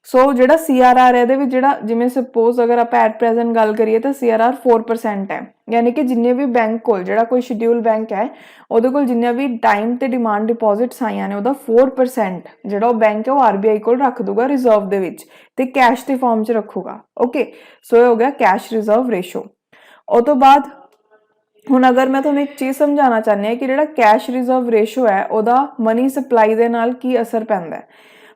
Speaker 1: ਸੋ ਜਿਹੜਾ CRR ਹੈ ਇਹਦੇ ਵਿੱਚ ਜਿਹੜਾ, ਜਿਵੇਂ ਸਪੋਜ਼ ਅਗਰ ਆਪਾਂ ਐਟ ਪ੍ਰੈਜ਼ੈਂਟ ਗੱਲ ਕਰੀਏ ਤਾਂ CRR 4% ਹੈ, ਯਾਨੀ ਕਿ ਜਿੰਨੇ ਵੀ ਬੈਂਕ ਕੋਲ, ਜਿਹੜਾ ਕੋਈ ਸ਼ਡਿਊਲ ਬੈਂਕ ਹੈ ਉਹਦੇ ਕੋਲ ਜਿੰਨੇ ਵੀ ਟਾਈਮ ਤੇ ਡਿਮਾਂਡ ਡਿਪੋਜ਼ਿਟਸ ਆਈਆਂ ਨੇ ਉਹਦਾ 4% ਜਿਹੜਾ ਉਹ ਬੈਂਕ ਹੈ ਉਹ ਆਰਬੀਆਈ ਕੋਲ ਰੱਖ ਦੂਗਾ ਰਿਜ਼ਰਵ ਦੇ ਵਿੱਚ, ਤੇ ਕੈਸ਼ ਦੀ ਫਾਰਮ 'ਚ ਰੱਖੂਗਾ, ਓਕੇ। ਸੋ ਇਹ ਹੋ ਗਿਆ ਕੈਸ਼ ਰਿਜ਼ਰਵ ਰੇਸ਼ੋ। ਉਹ ਤੋਂ ਬਾਅਦ ਹੁਣ ਅਗਰ ਮੈਂ ਤੁਹਾਨੂੰ ਇੱਕ ਚੀਜ਼ ਸਮਝਾਉਣਾ ਚਾਹੁੰਦੀ ਹਾਂ ਕਿ ਜਿਹੜਾ ਕੈਸ਼ ਰਿਜ਼ਰਵ ਰੇਸ਼ੋ ਹੈ ਉਹਦਾ ਮਨੀ ਸਪਲਾਈ ਦੇ ਨਾਲ ਕੀ ਅਸਰ ਪੈਂਦਾ ਹੈ।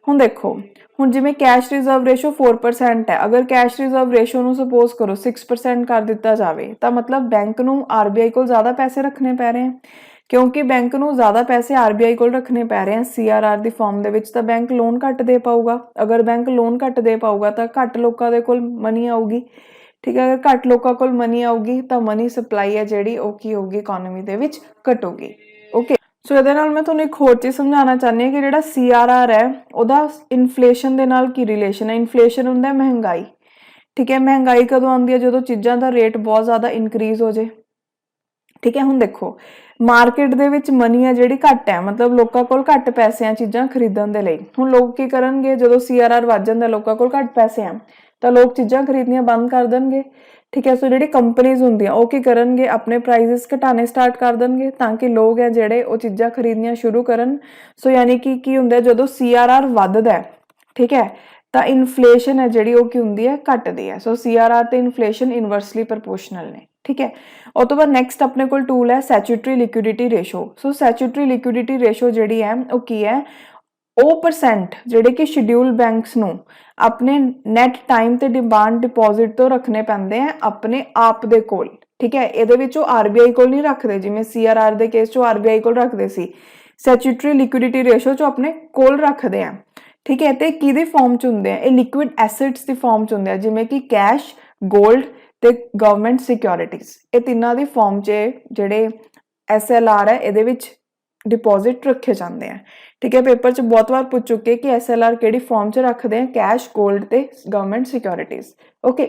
Speaker 1: ਹੁਣ ਦੇਖੋ, ਹੁਣ ਜਿਵੇਂ ਕੈਸ਼ ਰਿਜ਼ਰਵ ਰੇਸ਼ੋ 4% ਹੈ, ਅਗਰ ਕੈਸ਼ ਰਿਜ਼ਰਵ ਰੇਸ਼ੋ ਨੂੰ ਸਪੋਜ਼ ਕਰੋ 6% ਕਰ ਦਿੱਤਾ ਜਾਵੇ ਤਾਂ ਮਤਲਬ ਬੈਂਕ ਨੂੰ ਆਰਬੀਆਈ ਕੋਲ ਜ਼ਿਆਦਾ ਪੈਸੇ ਰੱਖਣੇ ਪੈ ਰਹੇ ਹਨ। ਕਿਉਂਕਿ ਬੈਂਕ ਨੂੰ ਜ਼ਿਆਦਾ ਪੈਸੇ ਆਰਬੀਆਈ ਕੋਲ ਰੱਖਣੇ ਪੈ ਰਹੇ ਆ CRR ਦੀ ਫਾਰਮ ਦੇ ਵਿੱਚ, ਤਾਂ ਬੈਂਕ ਲੋਨ ਘੱਟ ਦੇ ਪਾਊਗਾ। ਅਗਰ ਬੈਂਕ ਲੋਨ ਘੱਟ ਦੇ ਪਾਊਗਾ ਤਾਂ ਘੱਟ ਲੋਕਾਂ ਦੇ ਕੋਲ ਮਨੀ ਆਊਗੀ, ਠੀਕ ਹੈ। ਅਗਰ ਘੱਟ ਲੋਕਾਂ ਕੋਲ ਮਨੀ ਆਊਗੀ ਤਾਂ ਮਨੀ ਸਪਲਾਈ ਹੈ ਜਿਹੜੀ ਉਹ ਕੀ ਹੋਊਗੀ, ਇਕਨੋਮੀ ਦੇ ਵਿੱਚ ਘਟੂਗੀ, ਓਕੇ। ਸੋ ਇਹਦੇ ਨਾਲ ਮੈਂ ਤੁਹਾਨੂੰ ਇੱਕ ਹੋਰ ਚੀਜ਼ ਸਮਝਾਉਣਾ ਚਾਹੁੰਦੀ ਹਾਂ ਕਿ ਜਿਹੜਾ CRR ਹੈ ਉਹਦਾ ਇਨਫਲੇਸ਼ਨ ਦੇ ਨਾਲ ਕੀ ਰਿਲੇਸ਼ਨ ਹੈ। ਇਨਫਲੇਸ਼ਨ ਹੁੰਦਾ ਮਹਿੰਗਾਈ, ਠੀਕ ਹੈ। ਮਹਿੰਗਾਈ ਕਦੋਂ ਆਉਂਦੀ ਹੈ, ਜਦੋਂ ਚੀਜ਼ਾਂ ਦਾ ਰੇਟ ਬਹੁਤ ਜ਼ਿਆਦਾ ਇਨਕਰੀਜ਼ ਹੋ ਜੇ, ਠੀਕ ਹੈ। ਹੁਣ ਦੇਖੋ ਮਾਰਕੀਟ ਦੇ ਵਿੱਚ ਮਨੀ ਹੈ ਜਿਹੜੀ ਘੱਟ ਹੈ, ਮਤਲਬ ਲੋਕਾਂ ਕੋਲ ਘੱਟ ਪੈਸੇ ਆ ਚੀਜ਼ਾਂ ਖਰੀਦਣ ਦੇ ਲਈ। ਹੁਣ ਲੋਕ ਕੀ ਕਰਨਗੇ, ਜਦੋਂ CRR ਵੱਧ ਜਾਂਦਾ, ਲੋਕਾਂ ਕੋਲ ਘੱਟ ਪੈਸੇ ਆ ਤਾਂ ਲੋਕ ਚੀਜ਼ਾਂ ਖਰੀਦਣੀਆਂ ਬੰਦ ਕਰ ਦੇਣਗੇ, ਠੀਕ ਹੈ। ਸੋ ਜਿਹੜੀ ਕੰਪਨੀਜ਼ ਹੁੰਦੀਆਂ ਉਹ ਕੀ ਕਰਨਗੇ, ਆਪਣੇ ਪ੍ਰਾਈਸਿਸ ਘਟਾਣੇ ਸਟਾਰਟ ਕਰ ਦੇਣਗੇ ਤਾਂ ਕਿ ਲੋਕ ਹੈ ਜਿਹੜੇ ਉਹ ਚੀਜ਼ਾਂ ਖਰੀਦਣੀਆਂ ਸ਼ੁਰੂ ਕਰਨ। ਸੋ ਯਾਨੀ ਕਿ ਕੀ ਹੁੰਦਾ, ਜਦੋਂ CRR ਵੱਧਦਾ, ਠੀਕ ਹੈ, ਤਾਂ ਇਨਫਲੇਸ਼ਨ ਹੈ ਜਿਹੜੀ ਉਹ ਕੀ ਹੁੰਦੀ ਹੈ, ਘਟਦੀ ਹੈ। ਸੋ CRR ਤੇ ਇਨਫਲੇਸ਼ਨ ਇਨਵਰਸਲੀ ਪ੍ਰਪੋਰਸ਼ਨਲ ਨੇ, ਠੀਕ ਹੈ। ਉਹ ਤੋਂ ਬਾਅਦ ਨੈਕਸਟ ਆਪਣੇ ਕੋਲ ਟੂਲ ਹੈ ਸੈਚੂਟਰੀ ਲਿਕੁਇਡਿਟੀ ਰੇਸ਼ੋ। ਸੋ ਸੈਚੂਟਰੀ ਲਿਕੁਇਡਿਟੀ ਰੇਸ਼ੋ ਜਿਹੜੀ ਹੈ ਉਹ ਕੀ ਹੈ, ਉਹ ਪਰਸੈਂਟ ਜਿਹੜੇ ਕਿ ਸ਼ਡਿਊਲ ਬੈਂਕਸ ਨੂੰ ਆਪਣੇ ਨੈਟ ਟਾਈਮ ਤੇ ਡਿਮਾਂਡ ਡਿਪੋਜ਼ਿਟ ਤੋਂ ਰੱਖਣੇ ਪੈਂਦੇ ਆ ਆਪਣੇ ਆਪ ਦੇ ਕੋਲ, ਠੀਕ ਹੈ। ਇਹਦੇ ਵਿੱਚ ਉਹ ਆਰਬੀਆਈ ਕੋਲ ਨਹੀਂ ਰੱਖਦੇ, ਜਿਵੇਂ CRR ਦੇ ਕੇਸ 'ਚ ਆਰਬੀਆਈ ਕੋਲ ਰੱਖਦੇ ਸੀ, ਸੈਚੂਟਰੀ ਲਿਕੁਇਡਿਟੀ ਰੇਸ਼ੋ 'ਚ ਆਪਣੇ ਕੋਲ ਰੱਖਦੇ ਆ, ਠੀਕ ਹੈ। ਤੇ ਕਿਹਦੇ ਫਾਰਮ 'ਚ ਹੁੰਦੇ ਆ, ਇਹ ਲਿਕੁਇਡ ਐਸੈਟਸ ਦੀ ਫਾਰਮ 'ਚ ਹੁੰਦੇ ਆ, ਜਿਵੇਂ ਕਿ ਕੈਸ਼, ਗੋਲਡ ਤੇ ਗਵਰਨਮੈਂਟ ਸਿਕਿਉਰਿਟੀਜ਼। ਇਹ ਤਿੰਨਾਂ ਦੀ ਫਾਰਮ 'ਚ ਜਿਹੜੇ SLR ਹੈ ਇਹਦੇ ਵਿੱਚ ਡਿਪੋਜ਼ਿਟ ਰੱਖੇ ਜਾਂਦੇ ਆ, ਠੀਕ ਹੈ। ਪੇਪਰ 'ਚ ਬਹੁਤ ਵਾਰ ਪੁੱਛ ਚੁੱਕੇ ਕਿ SLR ਕਿਹੜੀ ਫਾਰਮ 'ਚ ਰੱਖਦੇ ਆ, ਕੈਸ਼, ਗੋਲਡ ਤੇ ਗਵਰਨਮੈਂਟ ਸਿਕਿਉਰਿਟੀਜ਼, ਓਕੇ।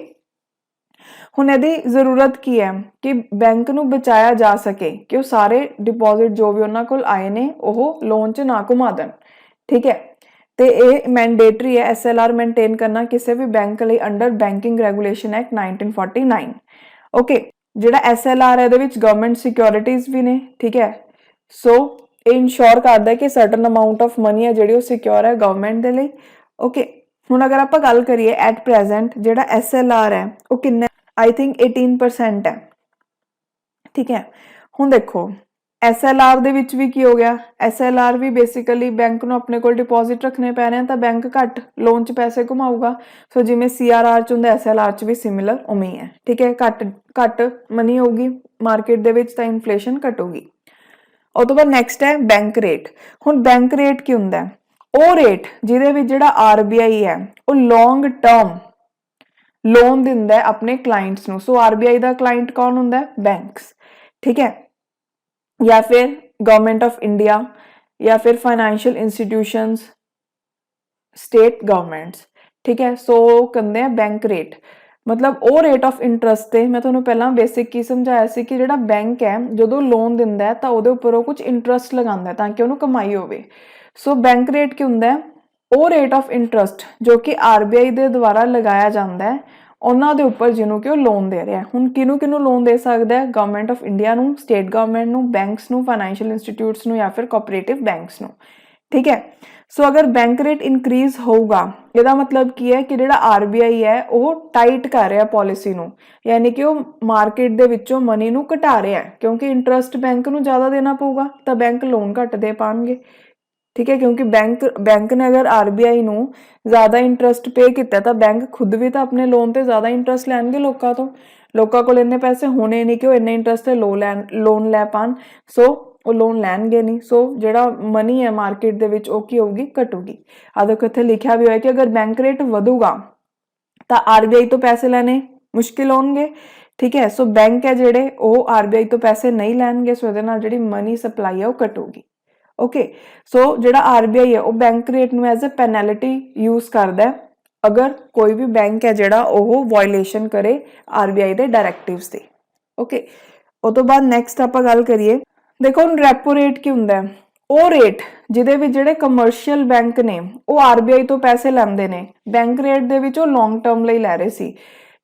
Speaker 1: ਹੁਣ ਇਹਦੀ ਜ਼ਰੂਰਤ ਕੀ ਹੈ ਕਿ ਬੈਂਕ ਨੂੰ ਬਚਾਇਆ ਜਾ ਸਕੇ ਕਿ ਉਹ ਸਾਰੇ ਡਿਪੋਜ਼ਿਟ ਜੋ ਵੀ ਉਹਨਾਂ ਕੋਲ ਆਏ ਨੇ ਉਹ ਲੋਨ 'ਚ ਨਾ ਘੁਮਾ ਦੇਣ, ਠੀਕ ਹੈ। ਤੇ ਇਹ ਮੈਂਡੇਟਰੀ ਹੈ SLR ਮੇਨਟੇਨ ਕਰਨਾ ਕਿਸੇ ਵੀ ਬੈਂਕ ਲਈ under banking regulation act 1949, okay. ਜਿਹੜਾ SLR ਹੈ ਇਹਦੇ ਵਿੱਚ ਗਵਰਨਮੈਂਟ ਸਿਕਿਉਰਿਟੀਜ਼ ਵੀ ਨੇ, ਠੀਕ ਹੈ। ਸੋ ਇਹ ਇਨਸ਼ੋਰ ਕਰਦਾ ਕਿ ਸਰਟਨ ਅਮਾਉਂਟ ਆਫ ਮਨੀ ਹੈ ਜਿਹੜੀ ਉਹ ਸਿਕਿਉਰ ਹੈ ਗਵਰਨਮੈਂਟ ਦੇ ਲਈ, ਓਕੇ। ਹੁਣ ਅਗਰ ਆਪਾਂ ਗੱਲ ਕਰੀਏ ਐਟ ਪ੍ਰੈਜ਼ੈਂਟ ਜਿਹੜਾ SLR ਹੈ ਉਹ ਕਿੰਨਾ, ਆਈ ਥਿੰਕ 18% ਹੈ, ਠੀਕ ਹੈ। ਹੁਣ ਦੇਖੋ SLR ਦੇ ਵਿੱਚ ਵੀ ਕੀ ਹੋ ਗਿਆ, SLR ਵੀ ਬੇਸਿਕਲੀ ਬੈਂਕ ਨੂੰ ਆਪਣੇ ਕੋਲ ਡਿਪੋਜ਼ਿਟ ਰੱਖਣੇ ਪੈ ਰਹੇ ਤਾਂ ਬੈਂਕ ਘੱਟ ਲੋਨ 'ਚ ਪੈਸੇ ਘੁਮਾਊਗਾ। ਸੋ ਜਿਵੇਂ CRR 'ਚ ਹੁੰਦਾ SLR 'ਚ ਵੀ ਸਿਮਿਲਰ ਉਵੇਂ ਹੀ ਹੈ, ਠੀਕ ਹੈ। ਘੱਟ ਮਨੀ ਹੋਊਗੀ ਮਾਰਕੀਟ ਦੇ ਵਿੱਚ ਤਾਂ ਇਨਫਲੇਸ਼ਨ ਘਟੂਗੀ। ਉਹ ਤੋਂ ਬਾਅਦ ਨੈਕਸਟ ਹੈ ਬੈਂਕ ਰੇਟ। ਹੁਣ ਬੈਂਕ ਰੇਟ ਕੀ ਹੁੰਦਾ, ਉਹ ਰੇਟ ਜਿਹਦੇ ਵਿੱਚ ਜਿਹੜਾ ਆਰਬੀਆਈ ਹੈ ਉਹ ਲੌਂਗ ਟਰਮ ਲੋਨ ਦਿੰਦਾ ਹੈ ਆਪਣੇ ਕਲਾਇੰਟਸ ਨੂੰ। ਸੋ ਆਰਬੀਆਈ ਦਾ ਕਲਾਇੰਟ ਕੌਣ ਹੁੰਦਾ, ਬੈਂਕਸ, ਠੀਕ ਹੈ, ਜਾਂ ਫਿਰ ਗਵਰਨਮੈਂਟ ਆਫ ਇੰਡੀਆ ਜਾਂ ਫਿਰ ਫਾਈਨੈਂਸ਼ੀਅਲ ਇੰਸਟੀਟਿਊਸ਼ਨਸ, ਸਟੇਟ ਗਵਰਨਮੈਂਟਸ, ਠੀਕ ਹੈ। ਸੋ ਕਹਿੰਦੇ ਆ ਬੈਂਕ ਰੇਟ, ਮਤਲਬ ਉਹ ਰੇਟ ਆਫ ਇੰਟਰਸਟ ਤੇ ਮੈਂ ਤੁਹਾਨੂੰ ਪਹਿਲਾਂ ਬੇਸਿਕ ਕੀ ਸਮਝਾਇਆ ਸੀ ਕਿ ਜਿਹੜਾ ਬੈਂਕ ਹੈ ਜਦੋਂ ਲੋਨ ਦਿੰਦਾ ਹੈ ਤਾਂ ਉਹਦੇ ਉੱਪਰ ਉਹ ਕੁਝ ਇੰਟਰਸਟ ਲਗਾਉਂਦਾ ਤਾਂ ਕਿ ਉਹਨੂੰ ਕਮਾਈ ਹੋਵੇ। ਸੋ ਬੈਂਕ ਰੇਟ ਕੀ ਹੁੰਦਾ, ਉਹ ਰੇਟ ਆਫ ਇੰਟਰਸਟ ਜੋ ਕਿ ਆਰਬੀਆਈ ਦੇ ਦੁਆਰਾ ਲਗਾਇਆ ਜਾਂਦਾ ਹੈ ਉਹਨਾਂ ਦੇ ਉੱਪਰ ਜਿਹਨੂੰ ਕਿ ਉਹ ਲੋਨ ਦੇ ਰਿਹਾ। ਹੁਣ ਕਿਹਨੂੰ ਲੋਨ ਦੇ ਸਕਦਾ ਹੈ, ਗਵਰਨਮੈਂਟ ਆਫ ਇੰਡੀਆ ਨੂੰ, ਸਟੇਟ ਗਵਰਨਮੈਂਟ ਨੂੰ, ਬੈਂਕਸ ਨੂੰ, ਫਾਈਨੈਂਸ਼ੀਅਲ ਇੰਸਟੀਟਿਊਟਸ ਨੂੰ ਜਾਂ ਫਿਰ ਕੋਆਪਰੇਟਿਵ ਬੈਂਕਸ ਨੂੰ, ਠੀਕ ਹੈ। ਸੋ ਅਗਰ ਬੈਂਕ ਰੇਟ ਇਨਕਰੀਜ਼ ਹੋਊਗਾ ਇਹਦਾ ਮਤਲਬ ਕੀ ਹੈ ਕਿ ਜਿਹੜਾ ਆਰਬੀਆਈ ਹੈ ਉਹ ਟਾਈਟ ਕਰ ਰਿਹਾ ਪਾਲਿਸੀ ਨੂੰ, ਯਾਨੀ ਕਿ ਉਹ ਮਾਰਕੀਟ ਦੇ ਵਿੱਚੋਂ ਮਨੀ ਨੂੰ ਘਟਾ ਰਿਹਾ ਕਿਉਂਕਿ ਇੰਟਰਸਟ ਬੈਂਕ ਨੂੰ ਜ਼ਿਆਦਾ ਦੇਣਾ ਪਊਗਾ ਤਾਂ ਬੈਂਕ ਲੋਨ ਘੱਟ ਦੇ ਪਾਣਗੇ, ਠੀਕ ਹੈ। ਕਿਉਂਕਿ ਬੈਂਕ ਨੇ ਅਗਰ ਆਰਬੀਆਈ ਨੂੰ ਜ਼ਿਆਦਾ ਇੰਟਰਸਟ ਪੇ ਕੀਤਾ ਤਾਂ ਬੈਂਕ ਖੁਦ ਵੀ ਤਾਂ ਆਪਣੇ ਲੋਨ ਤੇ ਜ਼ਿਆਦਾ ਇੰਟਰਸਟ ਲੈਣਗੇ ਲੋਕਾਂ ਤੋਂ। ਲੋਕਾਂ ਕੋਲ ਇੰਨੇ ਪੈਸੇ ਹੋਣੇ ਨਹੀਂ ਕਿ ਉਹ ਇੰਨੇ ਇੰਟਰਸਟ ਤੇ ਲੋਨ ਲੈ ਪਾਣ, ਸੋ ਉਹ ਲੋਨ ਲੈਣਗੇ ਨਹੀਂ। ਸੋ ਜਿਹੜਾ ਮਨੀ ਹੈ ਮਾਰਕੀਟ ਦੇ ਵਿੱਚ ਉਹ ਕੀ ਹੋਊਗੀ, ਘਟੂਗੀ। ਆ ਦੇਖੋ ਇੱਥੇ ਲਿਖਿਆ ਵੀ ਹੋਇਆ ਕਿ ਅਗਰ ਬੈਂਕ ਰੇਟ ਵਧੂਗਾ ਤਾਂ ਆਰਬੀਆਈ ਤੋਂ ਪੈਸੇ ਲੈਣੇ मुश्किल होणगे। ठीक है, सो बैंक है जिहड़े ਉਹ आरबीआई तो पैसे नहीं लैणगे, सो ਇਹਦੇ ਨਾਲ ਜਿਹੜੀ ਮਨੀ ਸਪਲਾਈ ਹੈ ਉਹ ਘਟੂਗੀ। ओके, सो ਜਿਹੜਾ आरबीआई है ਉਹ बैंक रेट ਨੂੰ एज ए पेनल्टी यूज करदा है अगर कोई भी बैंक है ਜਿਹੜਾ ਉਹ ਵਾਇਓਲੇਸ਼ਨ करे आरबीआई ਦੇ डायरैक्टिव्स ਦੀ। ओके, ਉਹ ਤੋਂ ਬਾਅਦ ਨੈਕਸਟ ਆਪਾਂ ਗੱਲ ਕਰੀਏ, देखो ਹੁਣ ਰੈਪੋ ਰੇਟ ਕੀ ਹੁੰਦਾ ਹੈ, ਉਹ ਰੇਟ ਜਿਹਦੇ ਵਿੱਚ ਜਿਹੜੇ ਕਮਰਸ਼ੀਅਲ ਬੈਂਕ ਨੇ ਉਹ ਆਰਬੀਆਈ ਤੋਂ ਪੈਸੇ ਲੈਂਦੇ ਨੇ, ਬੈਂਕ ਰੇਟ ਦੇ ਵਿੱਚ ਉਹ ਲੌਂਗ ਟਰਮ ਲਈ ਲੈ ਰਹੇ ਸੀ।